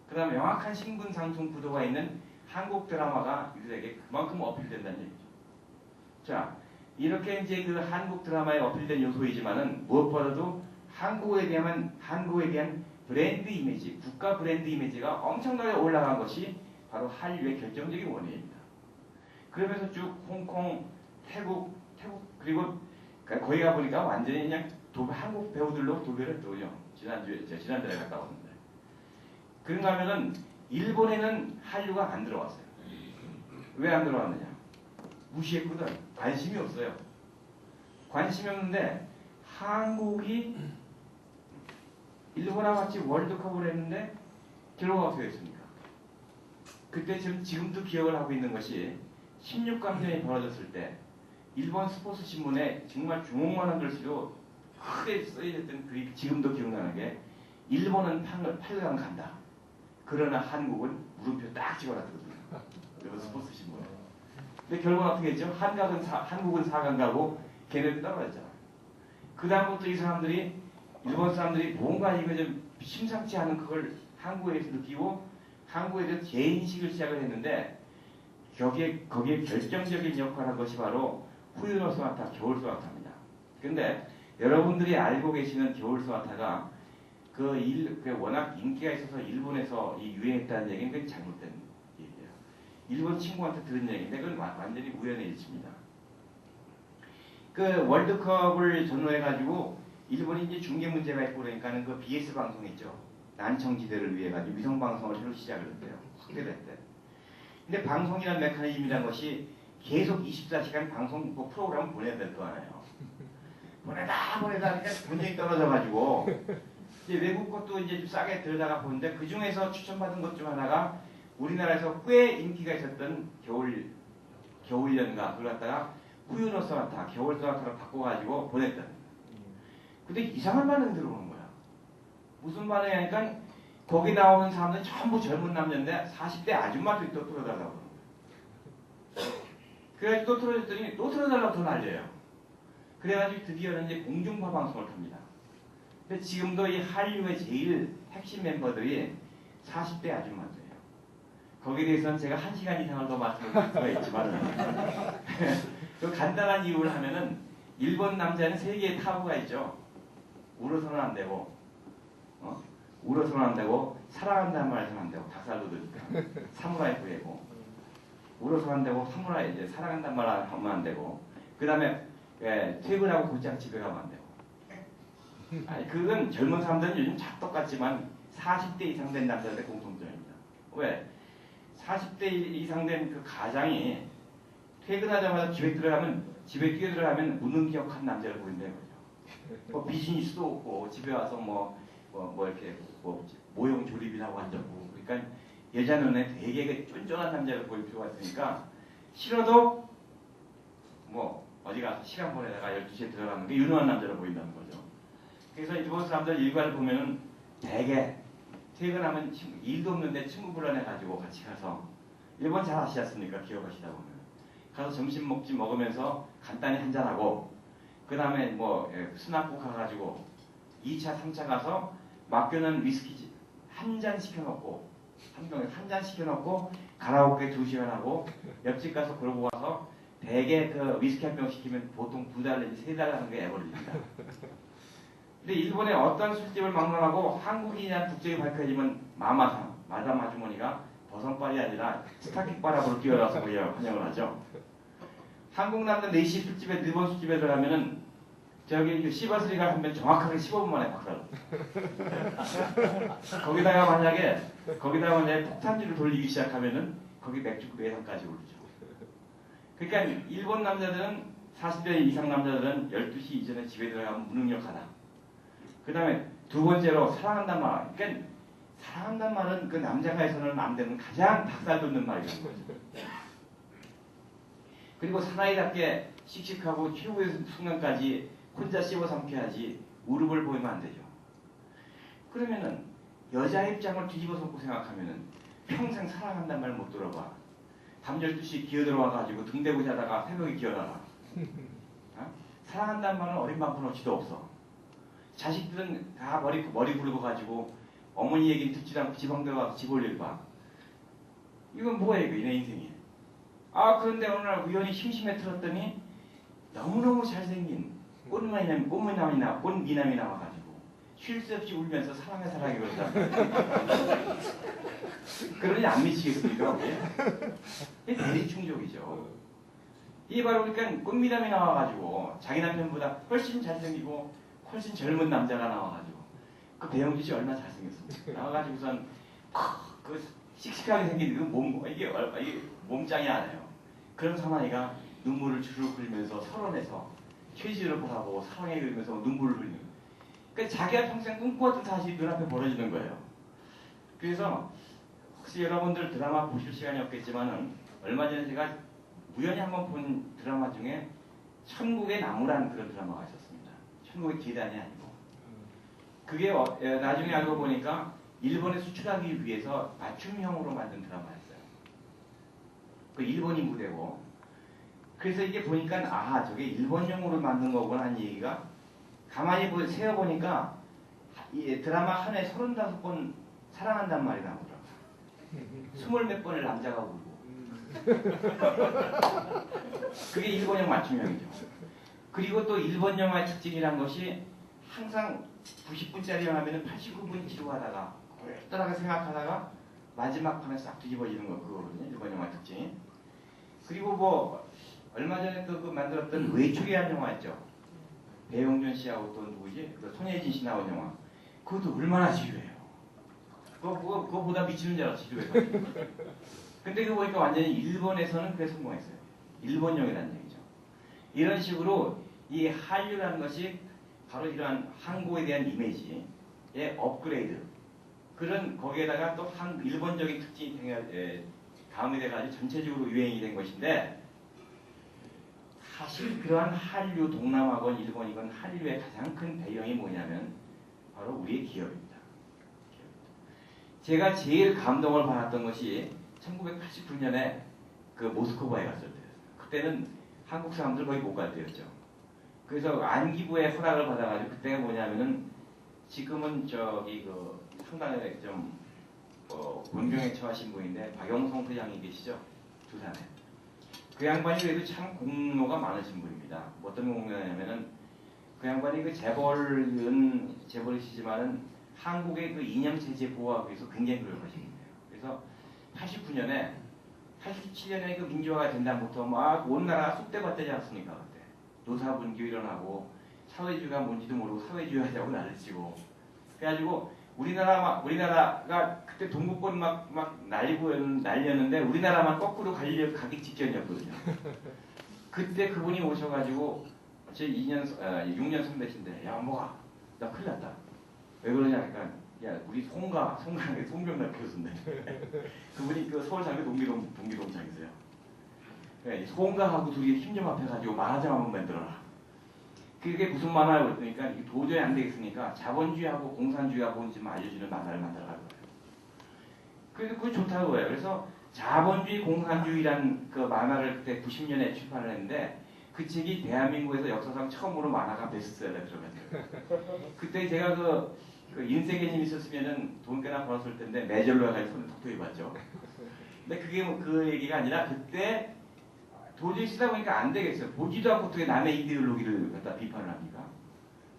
그 다음에 명확한 신분상승 구도가 있는 한국 드라마가 이들에게 그만큼 어필된다는 얘기죠. 자, 이렇게 이제 그 한국 드라마에 어필된 요소이지만은 무엇보다도 한국에 대한 브랜드 이미지, 국가 브랜드 이미지가 엄청나게 올라간 것이 바로 한류의 결정적인 원인입니다. 그러면서 쭉 홍콩, 태국 그리고 거기 가보니까 완전히 그냥 한국 배우들로 도배를 했더군요. 지난주에 갔다 왔는데. 그런가 하면은 일본에는 한류가 안 들어왔어요. 왜 안 들어왔느냐? 무시했거든. 관심이 없어요. 관심이 없는데 한국이 일본하고 같이 월드컵을 했는데 결과가 어떻게 됐습니까? 그때 지금도 기억을 하고 있는 것이 16강전이 벌어졌을 때 일본 스포츠 신문에 정말 주목만한 글씨로 크게 쓰여졌던 글이 지금도 기억나는 게 일본은 8강 간다. 그러나 한국은 물음표 딱 찍어놨거든요. 일본 스포츠 신문에. 근데 결과는 어떻게 했죠? 한국은 4강 가고 걔네들 떨어졌잖아요. 그 다음부터 이 사람들이 일본 사람들이 뭔가 이거 좀 심상치 않은 그걸 한국에 대해서 느끼고 한국에 대해서 재인식을 시작을 했는데 거기에 결정적인 역할을 한 것이 바로 후유노 소나타, 겨울 소나타입니다. 근데 여러분들이 알고 계시는 겨울 소나타가 워낙 인기가 있어서 일본에서 유행했다는 얘기는 그건 잘못된 얘기예요. 일본 친구한테 들은 얘기인데 그건 완전히 우연의 일치입니다. 그 월드컵을 전후해가지고 일본이 이제 중계 문제가 있고 그러니까는 그 BS 방송 있죠. 난청지대를 위해 가지고 위성 방송을 새로 시작을 했대요. 확대됐대. 근데 방송이라는 메커니즘이라는 것이 계속 24시간 방송 프로그램을 보내야 될 거 아니에요. 보내다 하니까 분쟁이 떨어져가지고 이제 외국 것도 이제 좀 싸게 들여다가 보는데 그 중에서 추천받은 것 중 하나가 우리나라에서 꽤 인기가 있었던 겨울연가 그걸 갖다가 후유노 소나타, 겨울 소나타로 바꿔가지고 보냈다. 근데 이상한 반응이 들어오는 거야. 무슨 반응이 하니까 거기 나오는 사람들은 전부 젊은 남자인데 40대 아줌마들이 또 틀어달라고 그러는 거야. 그래가지고 또 틀어줬더니 또 틀어달라고 더 날려요. 그래가지고 드디어는 이제 공중파 방송을 탑니다. 근데 지금도 이 한류의 제일 핵심 멤버들이 40대 아줌마들이에요. 거기에 대해서는 제가 1시간 이상을 더 말씀드릴 수가 있지만 그 간단한 이유를 하면은 일본 남자는 3개의 타부가 있죠. 울어서는 안 되고 울어서는 안 되고 사랑한다는 말 해서는 안 되고 닭살도 드니까 사무라이 후예고 울어서는 안 되고 사무라이 이제 사랑한다는 말 하면 안 되고 그 다음에 퇴근하고 곧장 집에 가면 안 되고 아니 그건 젊은 사람들은 요즘 다 똑같지만 40대 이상 된 남자들의 공통점입니다. 왜? 40대 이상 된 그 가장이 퇴근하자마자 집에 뛰어들어가면 무능기억한 남자를 보인다는 거죠. 뭐 비즈니스도 없고 집에 와서 이렇게 모형 조립이라고 한다고 그러니까 여자 눈에 되게 쫀쫀한 남자를 보일 필요가 있으니까 싫어도 어디 가서 시간 보내다가 12시에 들어가는 게 유능한 남자로 보인다는 거죠. 그래서 일본 사람들 일과를 보면은 대개 퇴근하면 일도 없는데 친구 불러내가지고 같이 가서 일본 잘 아시지 않습니까? 기억하시다 보면 가서 점심 먹으면서 간단히 한잔하고 그 다음에 뭐 수납국 가가지고 2차, 3차 가서 맡겨놓은 위스키 한 잔 시켜놓고 한 병에 한 잔 시켜놓고 가라오케 2시간 하고 옆집 가서 그러고 와서 대개 그 위스키 한 병 시키면 보통 2달 내지 3달 하는 게 애벌입니다. 근데 일본의 어떤 술집을 막론하고 한국인이라는 국적이 밝혀지면 마마상, 마담 아주머니가 버선발이 아니라 스타킹 바람으로 뛰어나서 환영을 하죠. 한국 남자 4시 술집에 일본 술집에 들어가면은 저기 시바스리가 하면 정확하게 15분 만에 박살. 거기다가 만약에 폭탄주를 돌리기 시작하면은 거기 맥주 매상까지 오르죠. 그러니까 일본 남자들은 40대 이상 남자들은 12시 이전에 집에 들어가면 무능력하다. 그 다음에 두 번째로 사랑한단 말. 그러니까 사랑한단 말은 그 남자가 해서는 안 되는 가장 닭살 돋는 말이라는 거죠. 그리고 사나이답게 씩씩하고 최후의 순간까지 혼자 씹어 삼켜야지 무릎을 보이면 안 되죠. 그러면은 여자 입장을 뒤집어 놓고 생각하면은 평생 사랑한단 말 못 들어봐. 밤 12시 기어들어와가지고 등 대고 자다가 새벽에 기어나가. 어? 사랑한단 말은 어린 방편어치도 없어. 자식들은 다 머리 굵어가지고 어머니 얘기는 듣지 않고 지방 들어가서 집 올릴 봐. 이건 뭐예요, 이거 내 인생이. 아, 그런데 어느 날 우연히 심심해 들었더니 너무너무 잘생긴 꽃미남이 나와가지고 쉴 새 없이 울면서 사랑해 그러잖아. 그러니 안 미치겠습니까? 이게 대리충족이죠. 이게 바로 그러니까 꽃미남이 나와가지고 자기 남편보다 훨씬 잘생기고 훨씬 젊은 남자가 나와가지고 그 배영주 씨 얼마나 잘생겼습니까? 나와가지고선 그 씩씩하게 생긴 그 이게 몸짱이 아니에요. 그런 사나이가 눈물을 주르륵 흘리면서 서론에서 최지를 보라고 사랑해 그리면서 눈물을 흘리는. 그러니까 자기가 평생 꿈꿔왔던 사실이 눈앞에 벌어지는 거예요. 그래서 혹시 여러분들 드라마 보실 시간이 없겠지만은 얼마 전에 제가 우연히 한번 본 드라마 중에 천국의 나무라는 그런 드라마가 있었습니다. 천국의 계단이 아니고. 그게 나중에 알고 보니까 일본에 수출하기 위해서 맞춤형으로 만든 드라마였어요. 그 일본인 무대고. 그래서 이게 보니까 아 저게 일본용으로 만든 거구나 하는 얘기가 가만히 세어보니까 이 드라마 한 해 35번 사랑한단 말이 나오더라고요. 20몇 번을 남자가 울고. 그게 일본형 맞춤형이죠. 그리고 또 일본 영화의 특징이란 것이 항상 90분짜리 영화면 89분 지루하다가 오랫동안 생각하다가 마지막 판에 싹 뒤집어지는 거 그거거든요. 일본 영화의 특징이. 그리고 뭐 얼마 전에 또 그 만들었던 외출이라는 영화 있죠. 배용준 씨하고 또 누구지? 그 손예진 씨 나온 영화. 그것도 얼마나 지루해요. 그거보다 미치는 줄 알았어. 지루해서. 근데 그거 보니까 완전히 일본에서는 그게 성공했어요. 일본용이라는 얘기죠. 이런 식으로 이 한류라는 것이 바로 이러한 한국에 대한 이미지의 업그레이드. 그런 거기에다가 또 일본적인 특징이 가음이 돼가지고 전체적으로 유행이 된 것인데 사실 그러한 한류, 동남아건 일본이건 한류의 가장 큰 배경이 뭐냐면 바로 우리의 기업입니다. 제가 제일 감동을 받았던 것이 1989년에 그 모스크바에 갔을 때였어요. 그때는 한국 사람들 거의 못 갈 때였죠. 그래서 안기부의 허락을 받아가지고 그때가 뭐냐면은 지금은 저기 그 상당히 좀 곤경에 처하신 분인데 박영성 회장이 계시죠. 두산에. 그 양반이 그래도 참 공로가 많으신 분입니다. 어떤 공로냐면은 그 양반이 그 재벌이시지만은 한국의 그 이념 체제 보호하기 위해서 굉장히 노력하신 분이에요. 그래서 89년에 87년에 그 민주화가 된 다음부터 막 온 나라가 쑥대밭 되지 않습니까? 그때 노사분규 일어나고 사회주의가 뭔지도 모르고 사회주의 하자고 난리치고 그래가지고 우리나라가 그때 동구권 막 날렸는데 우리나라만 거꾸로 가기 직전이었거든요. 그때 그분이 오셔가지고 제 6년 선배신데 야 뭐가 나 큰일 났다. 왜 그러냐 그러니까 야 우리 송병락 교수인데 그분이 그 서울상계 동기동창이세요. 송강하고 둘이 힘 좀 합해가지고 만화장 한번 만들어라. 그게 무슨 만화라고 그랬더니까 이게 도저히 안 되겠으니까 자본주의하고 공산주의하고 좀 알려주는 만화를 만들어가는 거예요. 그래서 그게 좋다고 해요. 그래서 자본주의 공산주의란 그 만화를 그때 90년에 출판을 했는데 그 책이 대한민국에서 역사상 처음으로 만화가 베스트셀러 들어갔어요. 그때 제가 그 인세계님 있었으면은 돈 꽤나 벌었을 텐데 메절로가 있으면 독도해 봤죠. 근데 그게 뭐 그 얘기가 아니라 그때 도저히 쓰다 보니까 안 되겠어요. 보지도 않고 어떻게 남의 이데올로기를 갖다 비판을 합니까?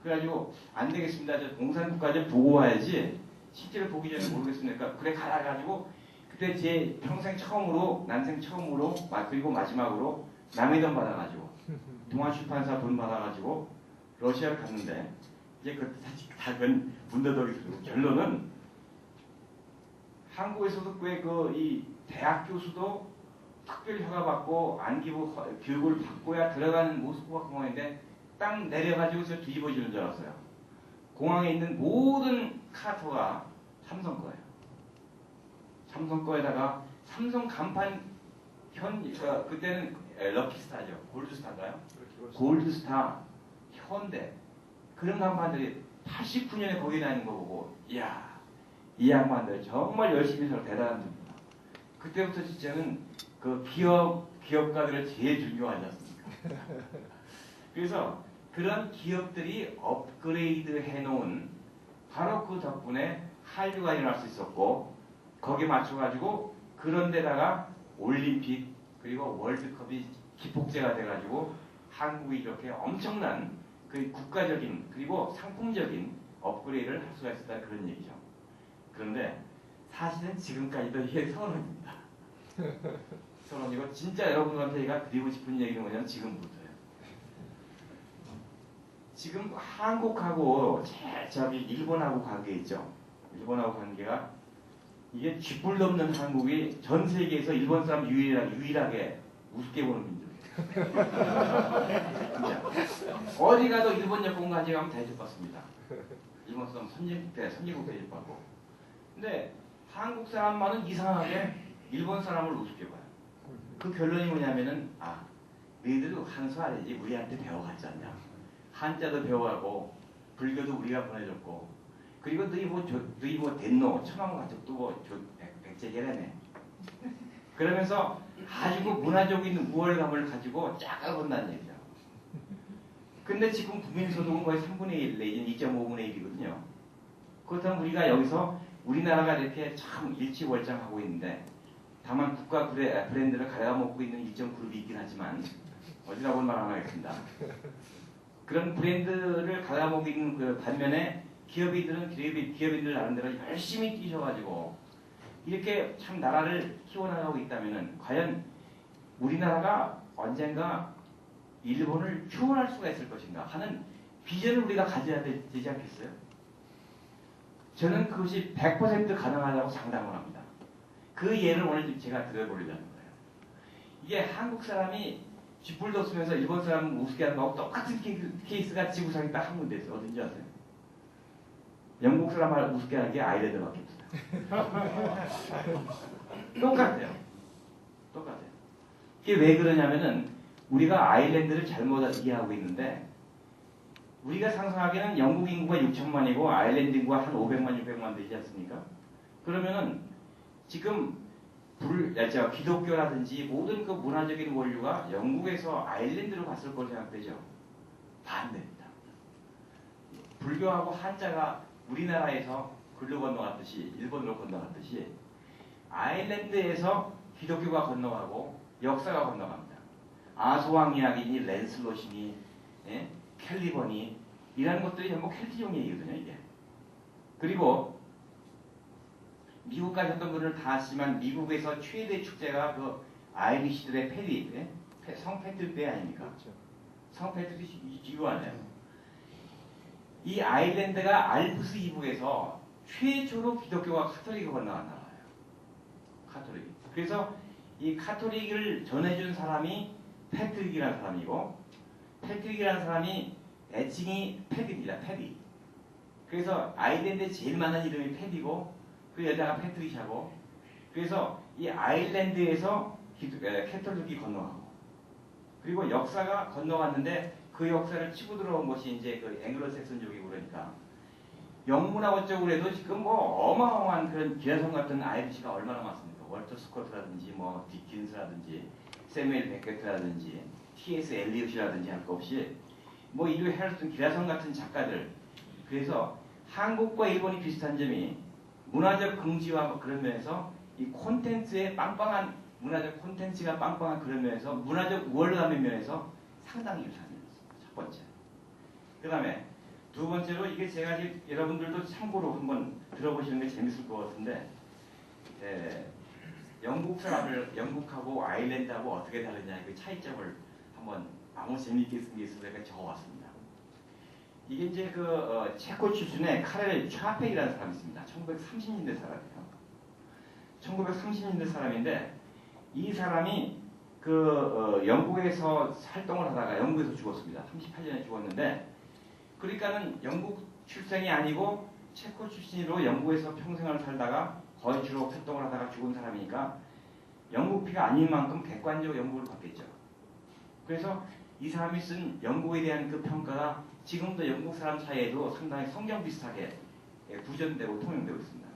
그래가지고 안 되겠습니다. 저 공산국가 좀 보고 와야지. 실제로 보기 전에 모르겠으니까 그래 가가지고 그때 제 평생 처음으로 난생 처음으로 그리고 마지막으로 남의 돈 받아가지고 동아출판사 돈 받아가지고 러시아를 갔는데 이제 그 작은 분더덕이 들고 결론은 한국에서도 꽤 그 이 대학 교수도 특별 허가 받고 안기부 교육을 받고야 들어가는 모스크바 공항인데 딱 내려가지고 저 뒤집어지는 줄 알았어요. 공항에 있는 모든 카터가 삼성 거예요. 삼성 거에다가 삼성 간판 그때는 럭키스타죠. 골드스타인가요? 골드스타, 현대 그런 간판들이 89년에 거기 다니는 거 보고 이야 이 양반들 정말 열심히 살아 대단한 분이다. 그때부터 진짜는 그 기업가들을 제일 존경하지 않습니까? 그래서 그런 기업들이 업그레이드 해놓은 바로 그 덕분에 한류가 일어날 수 있었고 거기에 맞춰가지고 그런 데다가 올림픽 그리고 월드컵이 기폭제가 돼가지고 한국이 이렇게 엄청난 그 국가적인 그리고 상품적인 업그레이드를 할 수가 있었다는 그런 얘기죠. 그런데 사실은 지금까지도 이게 서론입니다. 서론이고 진짜 여러분들한테 제가 드리고 싶은 얘기는 뭐냐면 지금부터예요. 지금 한국하고 저기 일본하고 관계 있죠. 일본하고 관계가 이게 쥐뿔도 없는 한국이 전 세계에서 일본 사람 유일하게 우습게 보는 민족이에요. 어디 가도 일본 여권 가져가면 대접받습니다. 일본 사람 선진국대 대접받고. 근데 한국 사람만은 이상하게 일본 사람을 우습게 봐요. 그 결론이 뭐냐면은 너희들도 한수 아래지 우리한테 배워갔지 않냐. 한자도 배워가고 불교도 우리가 보내줬고 그리고 너희 뭐 됐노 천황 가족도 뭐 백제계라네. 그러면서 가지고 문화적인 우월감을 가지고 짝깔본다는 얘기죠. 근데 지금 국민소득은 거의 3분의 1 내지는 2.5분의 1이거든요. 그렇다면 우리가 여기서 우리나라가 이렇게 참 일치월장하고 있는데 다만 국가 브랜드를 갉아먹고 있는 일정 그룹이 있긴 하지만 어디라고는 말 안 하겠습니다. 그런 브랜드를 갉아먹고 있는 그 반면에 기업인들 나름대로 열심히 뛰셔가지고 이렇게 참 나라를 키워나가고 있다면은 과연 우리나라가 언젠가 일본을 추월할 수가 있을 것인가 하는 비전을 우리가 가져야 되지 않겠어요? 저는 그것이 100% 가능하다고 장담을 합니다. 그 예를 오늘 제가 들어보려는 거예요. 이게 한국 사람이 쥐뿔도 쓰면서 일본 사람을 우습게 하는 거하고 똑같은 케이스가 지구상에 딱 한 군데 있어요. 어딘지 아세요? 영국 사람을 우습게 하는 게 아일랜드밖에 없어요. 똑같아요. 이게 왜 그러냐면은 우리가 아일랜드를 잘못 이해하고 있는데 우리가 상상하기에는 영국 인구가 6천만이고 아일랜드 인구가 한 500만, 600만 되지 않습니까? 그러면은 지금 기독교라든지 모든 그 문화적인 원류가 영국에서 아일랜드로 갔을 거로 생각되죠. 반대입니다. 불교하고 한자가 우리나라에서 글로 건너갔듯이 일본으로 건너갔듯이 아일랜드에서 기독교가 건너가고 역사가 건너갑니다. 아소왕 이야기니 랜슬롯이니 캘리버니 이라는 것들이 전부 켈티종 얘기거든요. 이게. 그리고 미국 가셨던 분들 다 아시지만 미국에서 최대 축제가 그 아이리시들의 패리, 성 패트릭 데 아닙니까? 그렇죠. 성 패트릭이 유효하네요. 이 아일랜드가 알프스 이북에서 최초로 기독교가 카톨릭을 건너간 나라예요. 카톨릭. 그래서 이 카톨릭을 전해준 사람이 패트릭이라는 사람이고 패트릭이라는 사람이 애칭이 패디입니다. 패디. 그래서 아일랜드에 제일 많은 이름이 패디고 그 여자가 패트리샤고 그래서 이 아일랜드에서 캐톨릭이 건너가고 그리고 역사가 건너갔는데 그 역사를 치고 들어온 것이 이제 그 앵글로색슨족이고 그러니까 영문학원 쪽으로 해도 지금 뭐 어마어마한 그런 기라성 같은 아이리시가 얼마나 많습니까? 월터 스코트라든지 뭐 디킨스라든지 세뮤엘 베켓이라든지 T.S. 엘리엇이라든지 할 것 없이 뭐 이류 헤럴슨 기라성 같은 작가들. 그래서 한국과 일본이 비슷한 점이 문화적 긍지와 뭐 그런 면에서 이 콘텐츠의 빵빵한 문화적 콘텐츠가 빵빵한 그런 면에서 문화적 우월감의 면에서 상당히 유사합니다. 첫 번째. 그 다음에 두 번째로 이게 제가 지금 여러분들도 참고로 한번 들어보시는 게 재밌을 것 같은데 영국 사람을 영국하고 아일랜드하고 어떻게 다르냐 그 차이점을 한번 아무 재미있게 쓴 게 있어서 제가 적어왔습니다. 이게 이제 그 체코 출신의 카렐 촤펙이라는 사람이 있습니다. 1930년대 사람이에요. 1930년대 사람인데 이 사람이 그 영국에서 활동을 하다가 영국에서 죽었습니다. 38년에 죽었는데 그러니까는 영국 출생이 아니고 체코 출신으로 영국에서 평생을 살다가 거의 주로 활동을 하다가 죽은 사람이니까 영국 피가 아닌 만큼 객관적으로 영국을 봤겠죠. 그래서 이 사람이 쓴 영국에 대한 그 평가가 지금도 영국 사람 사이에도 상당히 성경 비슷하게 구전되고 통용되고 있습니다.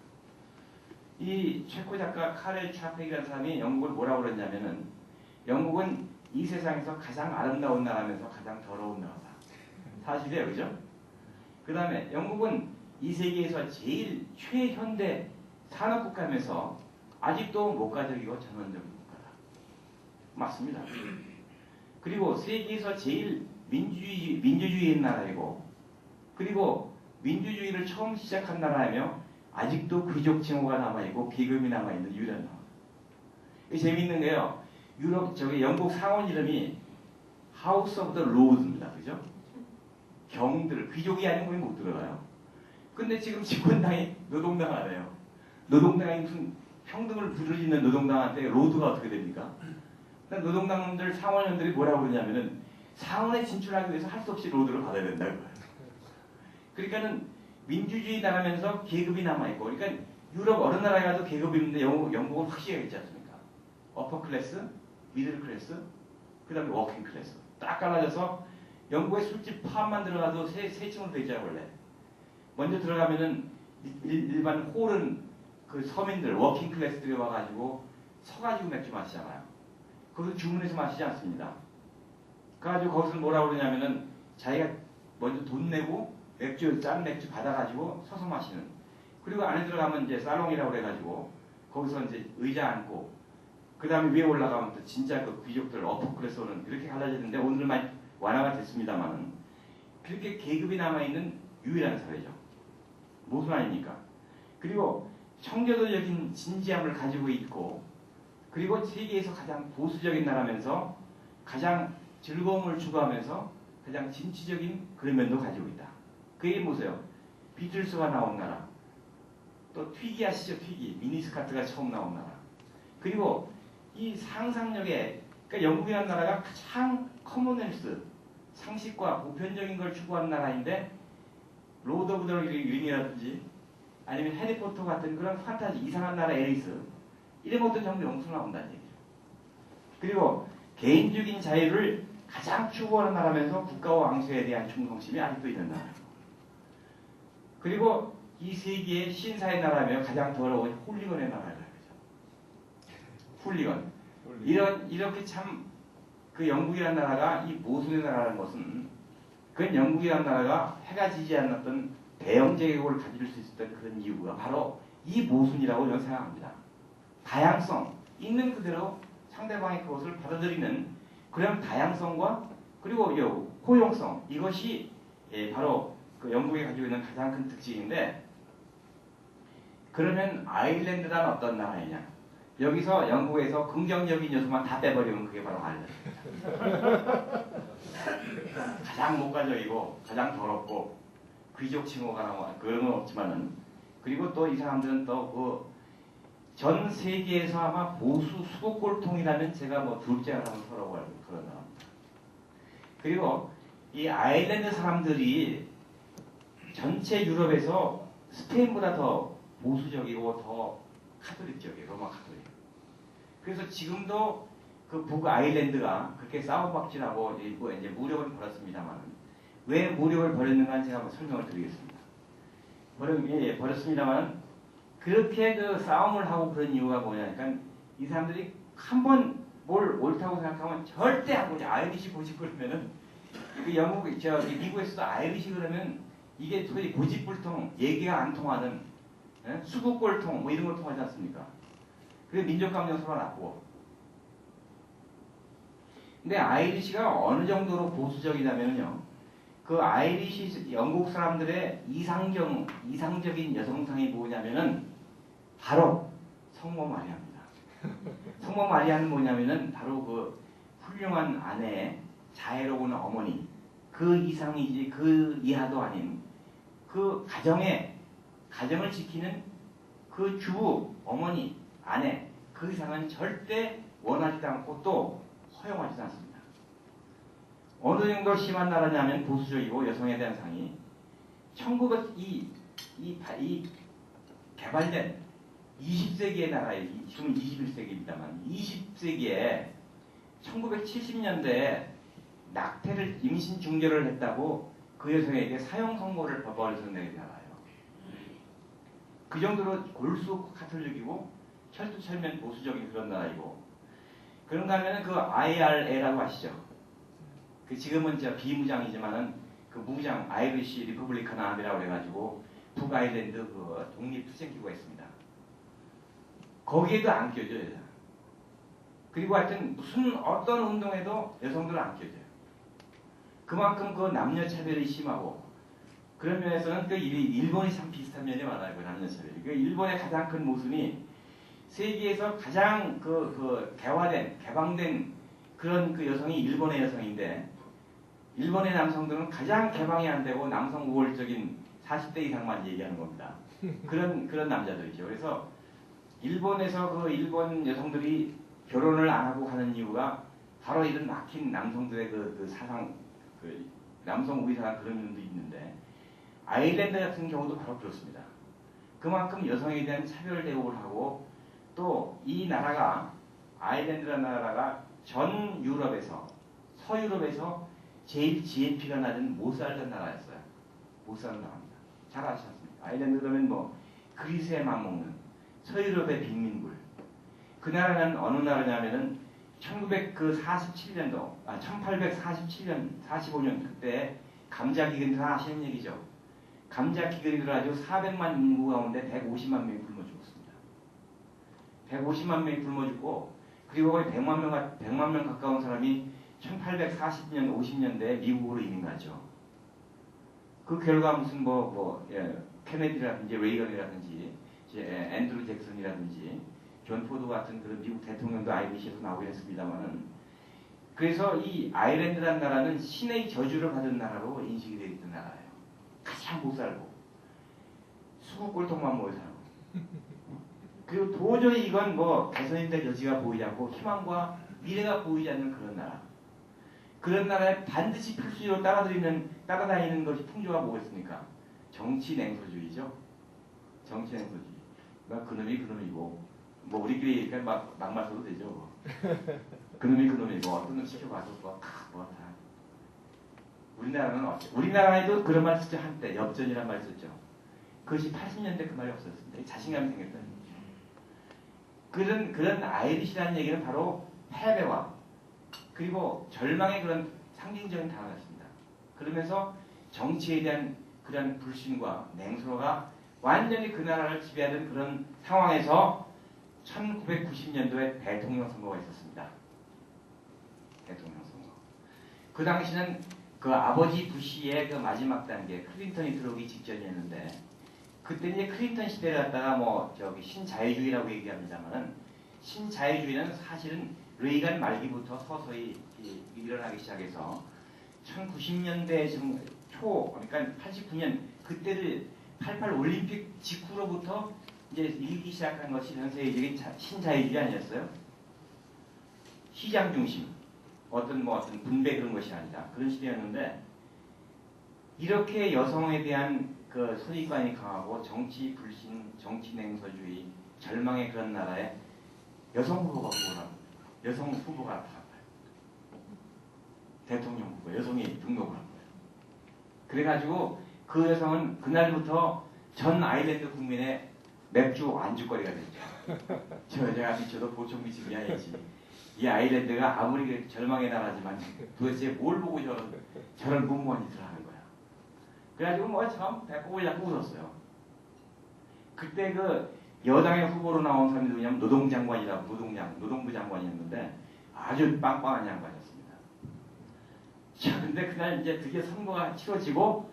이 체코 작가 카렐 촤펙이라는 사람이 영국을 뭐라고 그랬냐면은 영국은 이 세상에서 가장 아름다운 나라면서 가장 더러운 나라다. 사실이에요, 그죠? 그 다음에 영국은 이 세계에서 제일 최현대 산업국가면서 아직도 목가적이고 전원적인 국가다. 맞습니다. 그리고 세계에서 제일 민주주의인 나라이고 그리고 민주주의를 처음 시작한 나라이며 아직도 귀족 칭호가 남아있고 계급이 남아있는 유일한 나라. 이게 재미있는 게요. 영국 상원 이름이 하우스 오브 더 로드입니다. 그죠? 경들, 귀족이 아니면 거기 못 들어가요. 근데 지금 집권당이 노동당 하래요. 노동당이 무슨 평등을 부르짖는 노동당한테 로드가 어떻게 됩니까? 그러니까 노동당들 상원의원들이 뭐라고 그러냐면은 상원에 진출하기 위해서 할 수 없이 로드를 받아야 된다는 거예요. 그러니까는 민주주의 나라면서 계급이 남아있고 그러니까 유럽 어느 나라에 가도 계급이 있는데 영국은 확실하게 있지 않습니까? 어퍼 클래스, 미들 클래스, 그 다음에 워킹 클래스 딱 갈라져서 영국의 술집 팝만 들어가도 세 층으로 되어 있잖아요 원래. 먼저 들어가면은 일반 홀은 그 서민들 워킹 클래스들이 와가지고 서가지고 맥주 마시잖아요. 거기서 주문해서 마시지 않습니다. 그래가지고 거기서 뭐라고 그러냐면은 자기가 먼저 돈 내고 짠 맥주 받아가지고 서서 마시는. 그리고 안에 들어가면 이제 살롱이라고 그래가지고 거기서 이제 의자 앉고 그 다음에 위에 올라가면 또 진짜 그 귀족들 어퍼클래스는 이렇게 갈라지는데 오늘은 많이 완화가 됐습니다만은 그렇게 계급이 남아있는 유일한 사회죠. 모순 아닙니까? 그리고 청교도적인 진지함을 가지고 있고 그리고 세계에서 가장 보수적인 나라면서 가장 즐거움을 추구하면서 가장 진취적인 그런 면도 가지고 있다. 그게 뭐세요? 비틀스가 나온 나라. 또 튀기 아시죠? 튀기. 미니스카트가 처음 나온 나라. 그리고 이 상상력에 그러니까 영국이라는 나라가 가장 커먼센스 상식과 보편적인 걸 추구하는 나라인데 로드 오브 더 링이라든지 아니면 해리포터 같은 그런 판타지 이상한 나라 에리스 이런 것도 전부 영수 나온다는 얘기죠. 그리고 개인적인 자유를 가장 추구하는 나라면서 국가와 왕조에 대한 충성심이 아직도 있는 나라예요. 그리고 이 세계의 신사의 나라며 가장 더러운 홀리건의 나라라고 하죠. 홀리건. 이렇게 참 그 영국이라는 나라가 이 모순의 나라라는 것은 그건 영국이라는 나라가 해가 지지 않았던 대영 제국을 가질 수 있었던 그런 이유가 바로 이 모순이라고 저는 생각합니다. 다양성, 있는 그대로 상대방의 그것을 받아들이는 그런 다양성과 그리고 이 호용성 이것이 바로 그 영국이 가지고 있는 가장 큰 특징인데 그러면 아일랜드란 어떤 나라이냐? 여기서 영국에서 긍정적인 요소만 다 빼버리면 그게 바로 아일랜드입니다. 가장 목가적이고 가장 더럽고 귀족 칭호가 나와 그런 건 없지만은 그리고 또 이 사람들은 또 그 전 세계에서 아마 보수 수도골통이라면 제가 뭐 둘째 하나는 서라고 하는 그런 나라입니다. 그리고 이 아일랜드 사람들이 전체 유럽에서 스페인보다 더 보수적이고 더 카톨릭적이에요. 로마 카톨릭. 그래서 지금도 그 북아일랜드가 그렇게 싸움박질하고 이제 무력을 벌였습니다만 왜 무력을 벌였는가 제가 한번 설명을 드리겠습니다. 벌였습니다만 그렇게 그 싸움을 하고 그런 이유가 뭐냐니까 이 사람들이 한 번 뭘 옳다고 생각하면 절대 안 보지. 아이리시 고집 그러면은 그 미국에서도 아이리시 그러면 이게 소위 고집불통 얘기가 안 통하는 수국골통 뭐 이런 걸 통하지 않습니까? 그게 민족감정 서로 나쁘고. 근데 아이리시가 어느 정도로 보수적이냐면요. 그 아이리시 영국 사람들의 이상적인 여성상이 뭐냐면은 바로 성모 마리아입니다. 성모 마리아는 뭐냐면은 바로 그 훌륭한 아내, 자애로운 어머니 그 이상이지 그 이하도 아닌 그 가정을 지키는 그 주부, 어머니, 아내 그 이상은 절대 원하지도 않고 또 허용하지도 않습니다. 어느 정도 심한 나라냐면 보수적이고 여성에 대한 상이 1900이 개발된 20세기의 나라에 지금 21세기입니다만 20세기에 1970년대에 낙태를 임신 중절을 했다고 그 여성에게 사형 선고를 법원에서 내게 나와요. 그 정도로 골수 카톨릭이고 철두철면 보수적인 그런 나라이고 그런가 하면은 그 IRA라고 아시죠? 그 지금은 비무장이지만은 그 무장 아이리시 리퍼블리칸 아미라고 해가지고 북아일랜드 그 독립투쟁기구가 있습니다. 거기에도 안 껴줘요. 여자. 그리고 하여튼 어떤 운동에도 여성들은 안 껴줘요. 그만큼 그 남녀 차별이 심하고 그런 면에서는 그 일본이 참 비슷한 면이 많아요. 그 남녀 차별이. 그 일본의 가장 큰 모순이 세계에서 가장 개방된 그런 그 여성이 일본의 여성인데 일본의 남성들은 가장 개방이 안 되고 남성 우월적인 40대 이상만 얘기하는 겁니다. 그런 남자들이죠. 그래서 일본에서 그 일본 여성들이 결혼을 안 하고 가는 이유가 바로 이런 막힌 남성들의 그 사상, 그 남성 우위사상 그런 면도 있는데 아일랜드 같은 경우도 바로 그렇습니다. 그만큼 여성에 대한 차별 대우를 하고 또 이 나라가 아일랜드라는 나라가 전 유럽에서 서유럽에서 제일 GNP가 낮은 못 살던 나라였어요. 못 사는 나라입니다. 잘 아시지 않습니까? 아일랜드 그러면 뭐 그리스에 맞먹는 서유럽의 빈민굴. 그 나라는 어느 나라냐면은 1847년, 45년 그때 감자기근이 다 아시는 얘기죠. 감자기근이 들어가지고 400만 인구 가운데 150만 명이 굶어 죽었습니다. 150만 명이 굶어 죽고 그리고 거의 100만 명 가까운 사람이 1840년, 50년대에 미국으로 이민 가죠. 그 결과 무슨 케네디라든지 레이건이라든지 앤드루 잭슨이라든지 존 포드 같은 그런 미국 대통령도 아이리시에서 나오긴 했습니다만은 그래서 이 아일랜드라는 나라는 신의 저주를 받은 나라로 인식이 되어 있던 나라예요. 가장 못 살고 수국골통만 모여 살고 그리고 도저히 이건 개선인의 여지가 보이지 않고 희망과 미래가 보이지 않는 그런 나라. 그런 나라에 반드시 필수적으로 따라다니는 것이 풍조가 뭐겠습니까? 정치 냉소주의죠. 정치 냉소주의. 그놈이 그놈이고 우리끼리 막말 써도 되죠. 그놈이 그놈이고 어떤 놈 시켜봐서 다. 우리나라에도 그런 말 쓰죠. 한때 엽전이란 말 썼죠. 그것이 80년대 그 말이 없었습니다. 자신감이 생겼다는 거죠. 그런 아이리시라는 얘기는 바로 패배와 그리고 절망의 그런 상징적인 단어였습니다. 그러면서 정치에 대한 그런 불신과 냉소가 완전히 그 나라를 지배하던 그런 상황에서 1990년도에 대통령 선거가 있었습니다. 대통령 선거. 그 당시는 그 아버지 부시의 그 마지막 단계 클린턴이 들어오기 직전이었는데 그때 이제 클린턴 시대를 갖다가 신자유주의라고 얘기합니다만은 신자유주의는 사실은 레이건 말기부터 서서히 일어나기 시작해서 1990년대 지금 그러니까 89년 그때를 88 올림픽 직후로부터 이제 일기 시작한 것이 전 세계적인 신자유주의 아니었어요? 시장 중심, 어떤 분배 그런 것이 아니라 그런 시대였는데 이렇게 여성에 대한 그 선입관이 강하고 정치 불신, 정치 냉소주의, 절망의 그런 나라에 여성 후보가 뭐라고? 여성 후보가 나간 거예요. 대통령 후보 여성이 등록을 한 거예요. 그래가지고 그 여성은 그날부터 전 아일랜드 국민의 맥주 안주거리가 됐죠. 저 여자가 미쳐도 보청 미치기 아니지. 이 아일랜드가 아무리 그래도 절망의 나라지만 도대체 뭘 보고 저런 무모한 짓을 하는 거야. 그래가지고 뭐 참 배꼽을 잡고 웃었어요. 그때 그 여당의 후보로 나온 사람이 누구냐면 노동장관이라고 노동부 장관이었는데 아주 빵빵한 양반이었습니다. 자, 근데 그날 이제 드디어 선거가 치러지고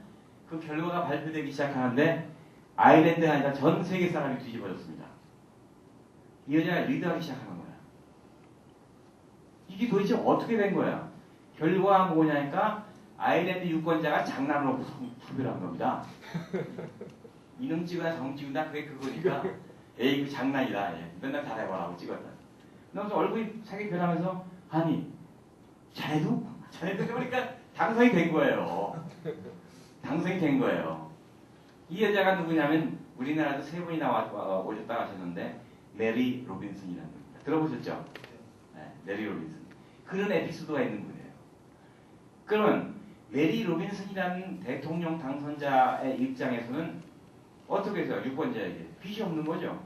그 결과가 발표되기 시작하는데 아일랜드가 아니라 전 세계 사람이 뒤집어졌습니다. 이 여자가 리드하기 시작하는 거야. 이게 도대체 어떻게 된 거야? 결과가 뭐냐니까 아일랜드 유권자가 장난을 놓고 투표를 한 겁니다. 이놈 찍으나 정 찍으나 그게 그거니까 에이 그 장난이다. 예. 맨날 다 해보라고 찍었다. 그러면서 얼굴이 색이 변하면서 아니 자네도 그러니까 당선이 된 거예요. 당선이 된 거예요. 이 여자가 누구냐면 우리나라도 세 분이나 오셨다 가셨는데 메리 로빈슨이라는 분입니다. 들어보셨죠? 네, 메리 로빈슨. 그런 에피소드가 있는 분이에요. 그러면 메리 로빈슨이라는 대통령 당선자의 입장에서는 어떻게 해서 유권자에게 빚이 없는 거죠.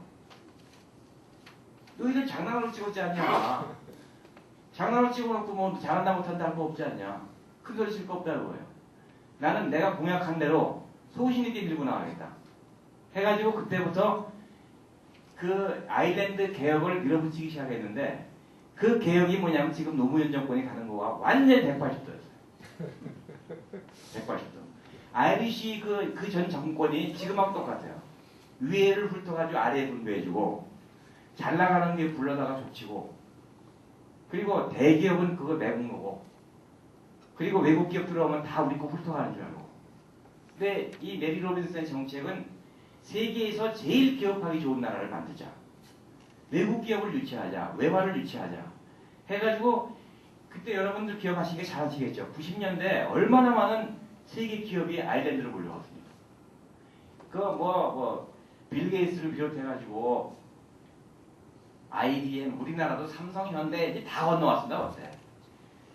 너희들 장난으로 찍었지 않냐. 장난으로 찍어놓고 뭐 잘한다 못한다 할 거 없지 않냐. 큰 소리 칠 거 없다는 거예요. 나는 내가 공약한 대로 소신 있게 밀고 나가겠다. 해가지고 그때부터 그 아일랜드 개혁을 밀어붙이기 시작했는데 그 개혁이 뭐냐면 지금 노무현 정권이 가는 거와 완전히 180도였어요. 180도. 아이리시 그 전 정권이 지금하고 똑같아요. 위에를 훑어가지고 아래에 분배해주고 잘 나가는 게 불러다가 족치고 그리고 대기업은 그거 내본 거고 그리고 외국 기업 들어오면 다 우리 거 훑어가는 줄 알고. 근데 이 메리 로빈슨의 정책은 세계에서 제일 기업하기 좋은 나라를 만들자. 외국 기업을 유치하자. 외화를 유치하자. 해가지고 그때 여러분들 기억하시기 잘 아시겠죠. 90년대 얼마나 많은 세계 기업이 아일랜드로 몰려왔습니다. 빌 게이츠를 비롯해가지고 IBM, 우리나라도 삼성, 현대 이제 다 건너왔습니다. 어때?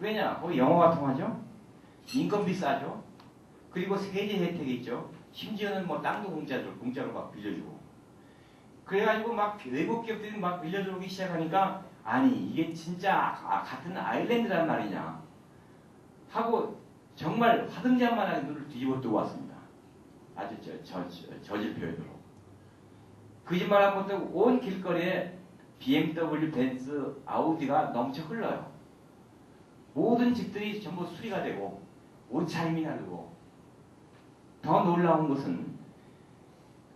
왜냐? 거기 영어가 통하죠? 인건비 싸죠? 그리고 세제 혜택이 있죠? 심지어는 뭐 땅도 공짜로 막 빌려주고. 그래가지고 막 외국 기업들이 막 빌려들어오기 시작하니까 아니 이게 진짜 같은 아일랜드란 말이냐 하고 정말 화등잔만하게 눈을 뒤집어 뜨고 왔습니다. 아주 저질 표현으로. 거짓말한 것도 온 길거리에 BMW, 벤츠, 아우디가 넘쳐 흘러요. 모든 집들이 전부 수리가 되고 옷차림이 다르고 더 놀라운 것은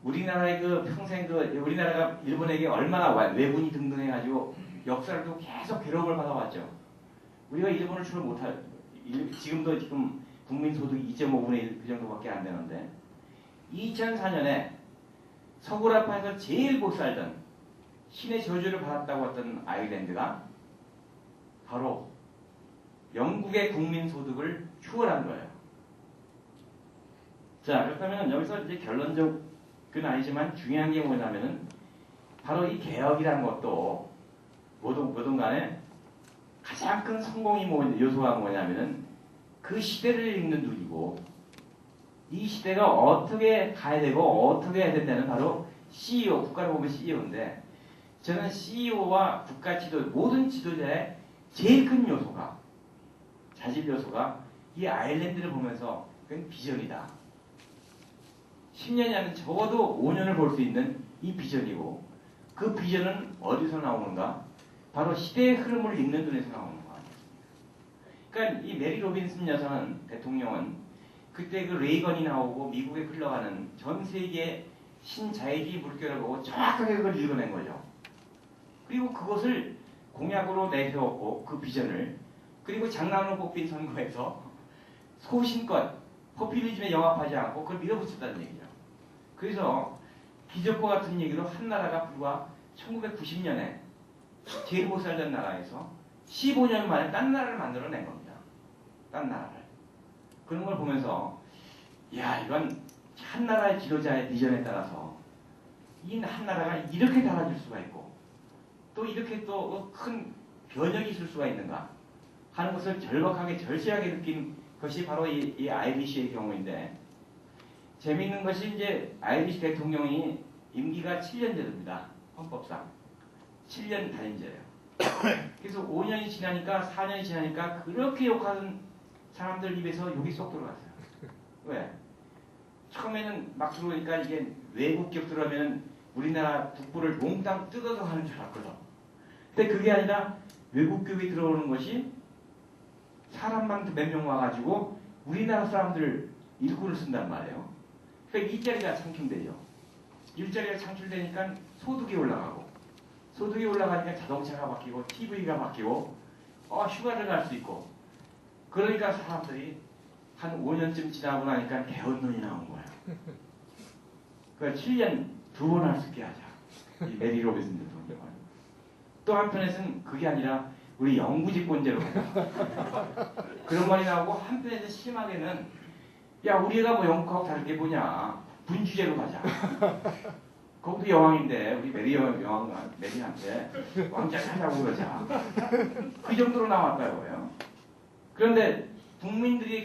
우리나라의 평생 우리나라가 일본에게 얼마나 외군이 등등해가지고 역사를도 계속 괴로움을 받아왔죠. 우리가 일본을 출을 못할 지금도 지금 국민소득이 2.5분의 1 그 정도밖에 안 되는데 2004년에 서구라파에서 제일 못 살던 신의 저주를 받았다고 했던 아일랜드가 바로 영국의 국민소득을 추월한 거예요. 자, 그렇다면 여기서 이제 결론적은 아니지만 중요한 게 뭐냐면은 바로 이 개혁이라는 것도 뭐든 간에 가장 큰 성공이 요소가 뭐냐면은 그 시대를 읽는 눈이고 이 시대가 어떻게 가야 되고 어떻게 해야 된다는 바로 CEO, 국가를 보면 CEO인데 저는 CEO와 국가 지도, 모든 지도자의 제일 큰 요소가 자질 요소가 이 아일랜드를 보면서 그건 비전이다. 10년이 아니면 적어도 5년을 볼 수 있는 이 비전이고 그 비전은 어디서 나오는가? 바로 시대의 흐름을 읽는 눈에서 나오는 거 아니겠습니까? 그러니까 이 메리 로빈슨 여사는 대통령은 그때 그 레이건이 나오고 미국에 흘러가는 전 세계 신자유주의 물결을 보고 정확하게 그걸 읽어낸 거죠. 그리고 그것을 공약으로 내세웠고 그 비전을 그리고 장난으로 뽑힌 선거에서 소신껏 포퓰리즘에 영합하지 않고 그걸 밀어붙였다는 얘기죠. 그래서 기적과 같은 얘기로 한 나라가 불과 1990년에 제일 못 살던 나라에서 15년 만에 딴 나라를 만들어낸 겁니다. 딴 나라를. 그런 걸 보면서 야 이건 한 나라의 지도자의 비전에 따라서 이 한 나라가 이렇게 달라질 수가 있고 또 이렇게 또 큰 변형이 있을 수가 있는가 하는 것을 절박하게 절실하게 느낀 것이 바로 이 아이리시의 경우인데, 재미있는 것이 이제 아이리시 대통령이 임기가 7년 제도입니다. 헌법상 7년 단임제예요. 그래서 5년이 지나니까 4년이 지나니까 그렇게 욕하는 사람들 입에서 욕이 쏙 들어갔어요. 왜? 처음에는 막 들어오니까 이게 외국 기업 들어오면 우리나라 국부를 몽땅 뜯어서 하는 줄 알았거든. 근데 그게 아니라 외국 기업이 들어오는 것이 사람만 몇 명 와가지고 우리나라 사람들 일꾼을 쓴단 말이에요. 그러니까 일자리가 창출되죠. 일자리가 창출되니까 소득이 올라가고, 소득이 올라가니까 자동차가 바뀌고 TV가 바뀌고 휴가를 갈 수 있고, 그러니까 사람들이 한 5년쯤 지나고 나니까 개헌론이 나온 거야. 그러니까 7년 2번 할 수 있게 하자. 이 메리 로빈슨 대통령은. 또 한편에서는 그게 아니라 우리 영구집권제로 가자. 그런 말이 나오고, 한편에서 심하게는 야 우리가 뭐 영국하고 다르게 보냐, 분주제로 가자. 거기도 여왕인데 우리 메리한테 왕자를 하자고 그러자. 그 정도로 나왔다고요. 그런데 국민들이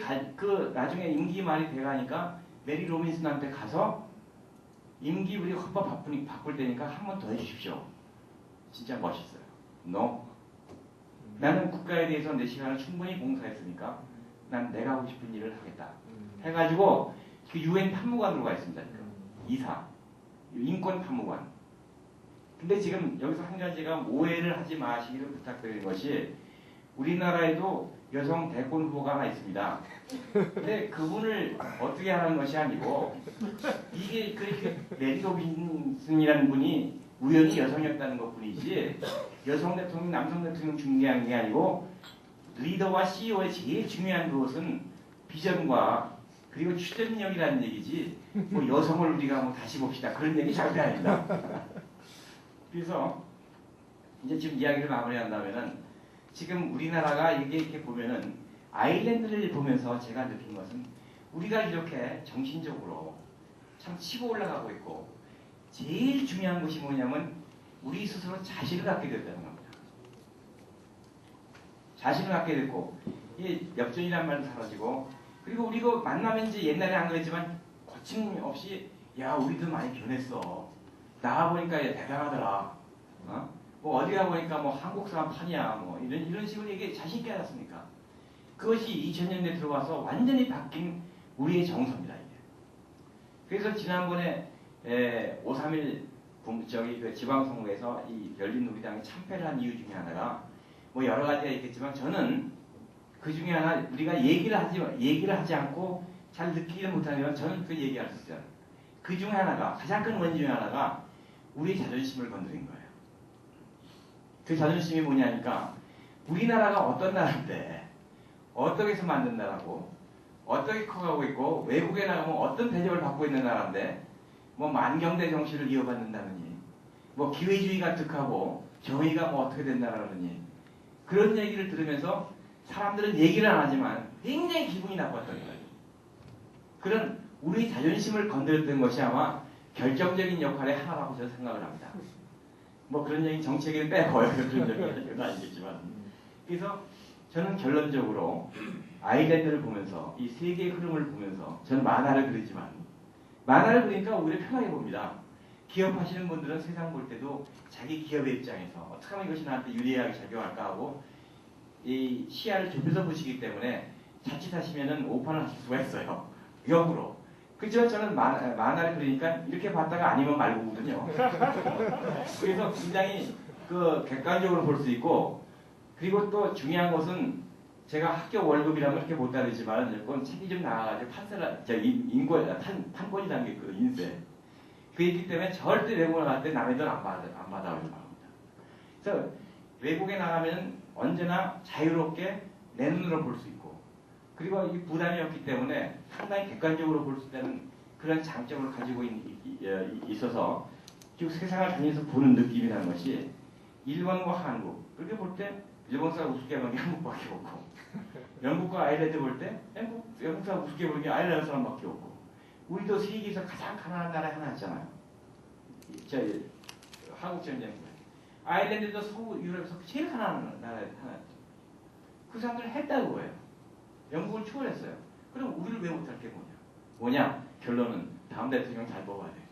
나중에 임기 말이 돼가니까 메리 로빈슨한테 가서 임기 우리 헌법 바꿀 때니까 한 번 더 해주십시오. 진짜 멋있어요. No. 나는 국가에 대해서 내 시간을 충분히 봉사했으니까 난 내가 하고 싶은 일을 하겠다. 해가지고 그 UN 판무관으로 가 있습니다. 이사. 인권 판무관. 근데 지금 여기서 한 가지가 오해를 하지 마시기를 부탁드리는 것이, 우리나라에도 여성 대권 후보가 하나 있습니다. 근데 그분을 어떻게 하는 것이 아니고, 이게 그렇게 메리 로빈슨이라는 분이 우연히 여성이었다는 것 뿐이지, 여성 대통령, 남성 대통령 중요한 게 아니고, 리더와 CEO의 제일 중요한 그것은 비전과 그리고 추진력이라는 얘기지, 뭐 여성을 우리가 뭐 다시 봅시다 그런 얘기 절대 아닙니다. 그래서 이제 지금 이야기를 마무리한다면은, 지금 우리나라가 이렇게 보면은 아일랜드를 보면서 제가 느낀 것은, 우리가 이렇게 정신적으로 참 치고 올라가고 있고, 제일 중요한 것이 뭐냐면 우리 스스로 자신을 갖게 됐다는 겁니다. 자신을 갖게 됐고, 이 엽전이란 말은 사라지고, 그리고 우리가 만나면 이제 옛날에 안 그랬지만 거침없이 야 우리도 많이 변했어. 나가보니까 대단하더라. 뭐 어디 가보니까 뭐 한국 사람 판이야. 뭐 이런 식으로 얘기 자신 있게 하지 않습니까? 그것이 2000년대 들어와서 완전히 바뀐 우리의 정서입니다. 이게. 그래서 지난번에 5.3일 그 지방선거에서 이 열린우리당이 참패를 한 이유 중에 하나가 뭐 여러 가지가 있겠지만, 저는 그 중에 하나, 우리가 얘기를 하지 않고 잘 느끼지 못하면 저는 그 얘기할 수 있어요. 그 중에 하나가, 가장 큰 원인 중에 하나가 우리의 자존심을 건드린 거예요. 그 자존심이 뭐냐니까, 우리나라가 어떤 나라인데, 어떻게 해서 만든 나라고, 어떻게 커가고 있고, 외국에 나가면 어떤 대접을 받고 있는 나라인데, 뭐 만경대 정신을 이어받는다느니, 뭐 기회주의가 득하고 정의가 뭐 어떻게 된다느니, 그런 얘기를 들으면서 사람들은 얘기를 안 하지만 굉장히 기분이 나빴던 거예요. 그런 우리 자존심을 건드렸던 것이 아마 결정적인 역할의 하나라고 저는 생각을 합니다. 뭐 그런 얘기 정책을 빼고요. 그런 얘기는 아니겠지만. 그래서 저는 결론적으로 아일랜드를 보면서, 이 세계의 흐름을 보면서, 저는 만화를 그리지만, 만화를 그리니까 오히려 편하게 봅니다. 기업하시는 분들은 세상 볼 때도 자기 기업의 입장에서 어떻게 하면 이것이 나한테 유리하게 작용할까 하고 이 시야를 좁혀서 보시기 때문에 자칫하시면은 오판을 하실 수가 있어요. 역으로. 그렇지만 저는 만화를 그리니까 이렇게 봤다가 아니면 말고거든요. 그래서 굉장히 객관적으로 볼 수 있고, 그리고 또 중요한 것은 제가 학교 월급이라면 그렇게 못 다르지만 여건 책이 좀 나와가지고 판권이 담겨있거든요. 인쇄. 그렇기 때문에 절대 외국에 나갈 때 남의 돈 안 받아오는 겁니다. 그래서 외국에 나가면 언제나 자유롭게 내 눈으로 볼 수 있고, 그리고 이 부담이 없기 때문에 상당히 객관적으로 볼 수 있다는 그런 장점을 가지고 있어서 쭉 세상을 다니면서 보는 느낌이라는 것이, 일본과 한국, 그렇게 볼 때 일본 사람 우습게 보는 게 한국밖에 없고, 영국과 아일랜드 볼 때 영국 사람 우습게 보는 게 아일랜드 사람밖에 없고, 우리도 세계에서 가장 가난한 나라 하나 있잖아요. 한국 전쟁. 아일랜드도 서구 유럽에서 제일 가난한 나라였죠. 그 사람들은 했다고 해요. 영국을 초월했어요. 그럼 우리를 왜 못할 게 뭐냐? 뭐냐? 결론은 다음 대통령 잘 뽑아야 돼.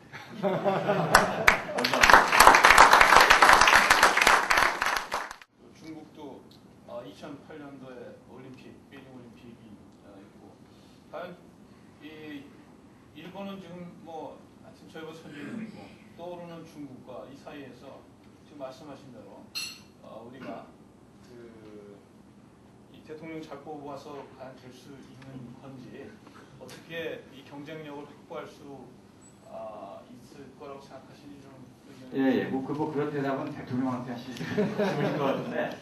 중국도 2008년도에 올림픽, 베이징 올림픽이 있고, 과연 이 일본은 지금 뭐 하여튼 저희가 선진국이고 떠오르는 중국과 이 사이에서 지금 말씀하신 대로 우리가 이 대통령 잘 뽑아서 과연 될 수 있는 건지 어떻게 이 경쟁력을 확보할 수 있을 거라고 생각하시는지 좀 예, 그런 대답은 대통령한테 하시는 것 같은데,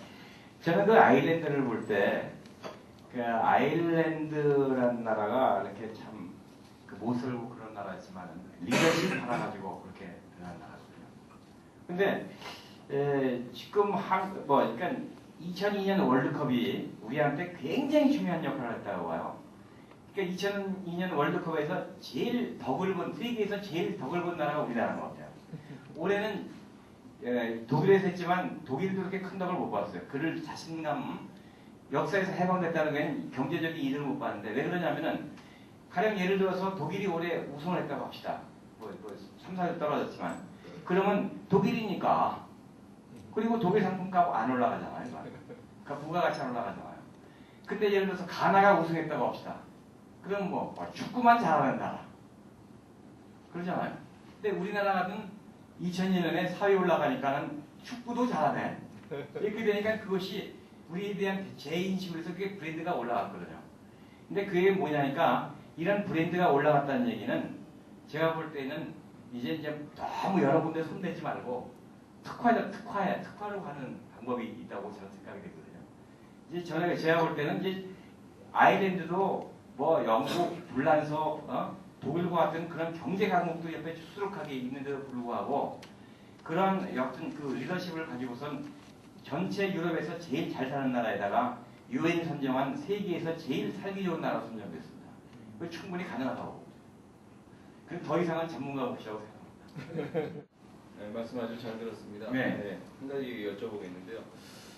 저는 그 아일랜드를 볼 때, 그 아일랜드라는 나라가 이렇게 참 그 못살고 그런 나라였지만 리더십 하나 가지고 그렇게 대단한 나라거든요. 근데 지금 그러니까 2002년 월드컵이 우리한테 굉장히 중요한 역할을 했다고 봐요. 그러니까 2002년 월드컵에서 제일 덕을 본, 세계에서 제일 덕을 본 나라가 우리나라인 것 같아요. 올해는 독일에서 했지만 독일도 그렇게 큰 덕을 못 봤어요. 그를 자신감, 역사에서 해방됐다는 건 경제적인 이득을 못 봤는데, 왜 그러냐면은 가령 예를 들어서 독일이 올해 우승을 했다고 합시다. 3, 4위 떨어졌지만 그러면 독일이니까, 그리고 독일 상품값 안 올라가잖아요. 그러니까 부가가치 안 올라가잖아요. 근데 예를 들어서 가나가 우승했다고 합시다. 그럼 뭐 축구만 잘하는 나라 그러잖아요. 근데 우리나라 같은 2002년에 4위 올라가니까는 축구도 잘하네. 이렇게 되니까 그것이 우리에 대한 재인식으로 해서 그게 브랜드가 올라갔거든요. 근데 그게 뭐냐니까, 이런 브랜드가 올라갔다는 얘기는 제가 볼 때는 이제 너무 여러 군데 손대지 말고 특화로 가는 방법이 있다고 저는 생각이 되거든요. 이제 제가 볼 때는 이제 아일랜드도 뭐 영국, 불란서, 독일과 같은 그런 경제 강국도 옆에 수두룩하게 있는데도 불구하고 그런 여튼 그 리더십을 가지고선 전체 유럽에서 제일 잘 사는 나라에다가 유엔 선정한 세계에서 제일 살기 좋은 나라 선정됐습니다. 그 충분히 가능하다고. 그럼 더 이상은 전문가 몫이라고 생각합니다. 네, 말씀 아주 잘 들었습니다. 네. 한 가지 여쭤보겠는데요.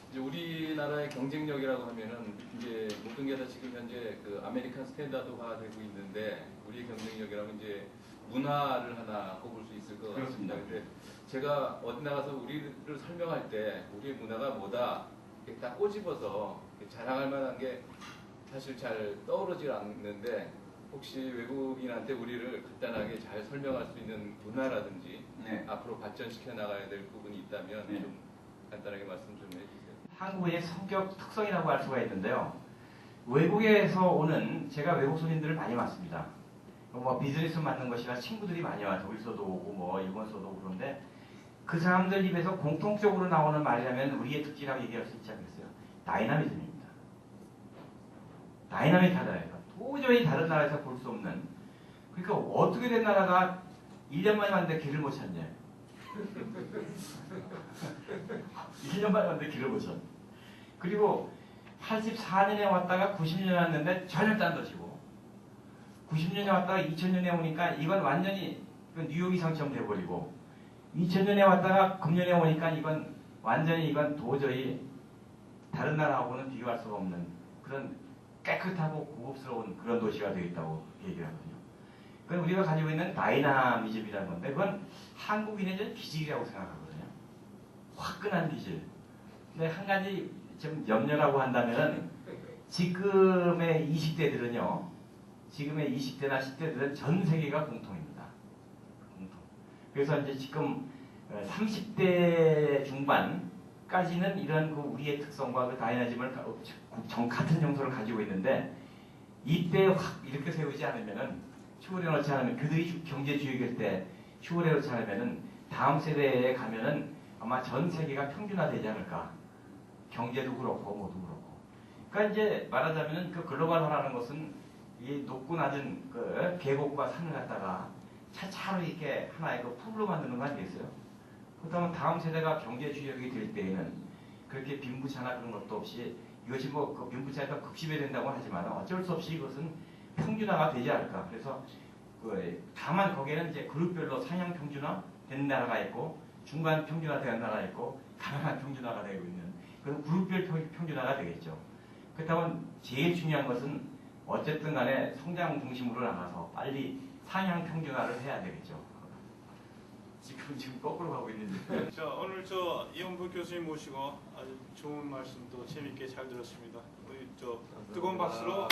이제 우리나라의 경쟁력이라고 하면은 이제 모든 게 다 지금 현재 그 아메리칸 스탠다드화 되고 있는데, 우리의 경쟁력이라면 이제 문화를 하나 꼽을 수 있을 것 같습니다. 근데 제가 어디 나가서 우리를 설명할 때 우리의 문화가 뭐다 이렇게 딱 꼬집어서 자랑할 만한 게 사실 잘 떠오르질 않는데, 혹시 외국인한테 우리를 간단하게 잘 설명할 수 있는 문화라든지 네. 앞으로 발전시켜 나가야 될 부분이 있다면 네. 좀 간단하게 말씀 좀 해주세요. 한국의 성격 특성이라고 할 수가 있는데요. 외국에서 오는, 제가 외국 손님들을 많이 맞습니다. 뭐 비즈니스 맞는 것이라 친구들이 많이 와요. 독일서도 오고 뭐 일본서도 오고. 그런데 그 사람들 입에서 공통적으로 나오는 말이라면 우리의 특징이라고 얘기할 수 있지 않겠어요? 다이나미즘입니다. 다이나믹하다. 도저히 다른 나라에서 볼 수 없는. 그러니까 어떻게 된 나라가 1년 만에 왔는데 길을 못 찾냐. 1년 만에 왔는데 길을 못 찾냐. 그리고 84년에 왔다가 90년에 왔는데 전혀 딴 것이고, 90년에 왔다가 2000년에 오니까 이건 완전히 뉴욕 이상처럼 돼버리고, 2000년에 왔다가 금년에 오니까 이건 완전히 이건 도저히 다른 나라하고는 비교할 수가 없는 그런 깨끗하고 고급스러운 그런 도시가 되겠다고 얘기를 하거든요. 그건 우리가 가지고 있는 다이나미즘이라는 건데, 그건 한국인의 전 기질이라고 생각하거든요. 화끈한 기질. 근데 한 가지 좀 염려라고 한다면은, 지금의 20대들은요, 지금의 20대나 10대들은 전 세계가 공통입니다. 공통. 그래서 이제 지금 30대 중반까지는 이런 그 우리의 특성과 그 다이나즘을 같은 정서를 가지고 있는데, 이때 확 이렇게 세우지 않으면은, 추월해 놓지 않으면, 그들이 경제주의일 때 추월해 놓지 않으면은 다음 세대에 가면은 아마 전 세계가 평준화되지 않을까. 경제도 그렇고 모두 그렇고. 그러니까 이제 말하자면은 그 글로벌화라는 것은 이 높고 낮은 그 계곡과 산을 갖다가 차차로 이렇게 하나의 그 풀로 만드는 거 아니겠어요? 그렇다면 다음 세대가 경제주역이 될 때에는 그렇게 빈부차나 그런 것도 없이, 이것이 뭐 그 빈부차가 극심해 된다고 하지만 어쩔 수 없이 이것은 평준화가 되지 않을까. 그래서 다만 거기에는 이제 그룹별로 상향 평준화 된 나라가 있고, 중간 평준화된 나라 있고 가난한 평준화가 되고 있는 그런 그룹별 평준화가 되겠죠. 그렇다면 제일 중요한 것은 어쨌든 간에 성장 중심으로 나가서 빨리 상향 평준화를 해야 되겠죠. 지금 거꾸로 가고 있는데. 자, 오늘 이원부 교수님 모시고 아주 좋은 말씀도 재밌게 잘 들었습니다. 우리 뜨거운 박수로.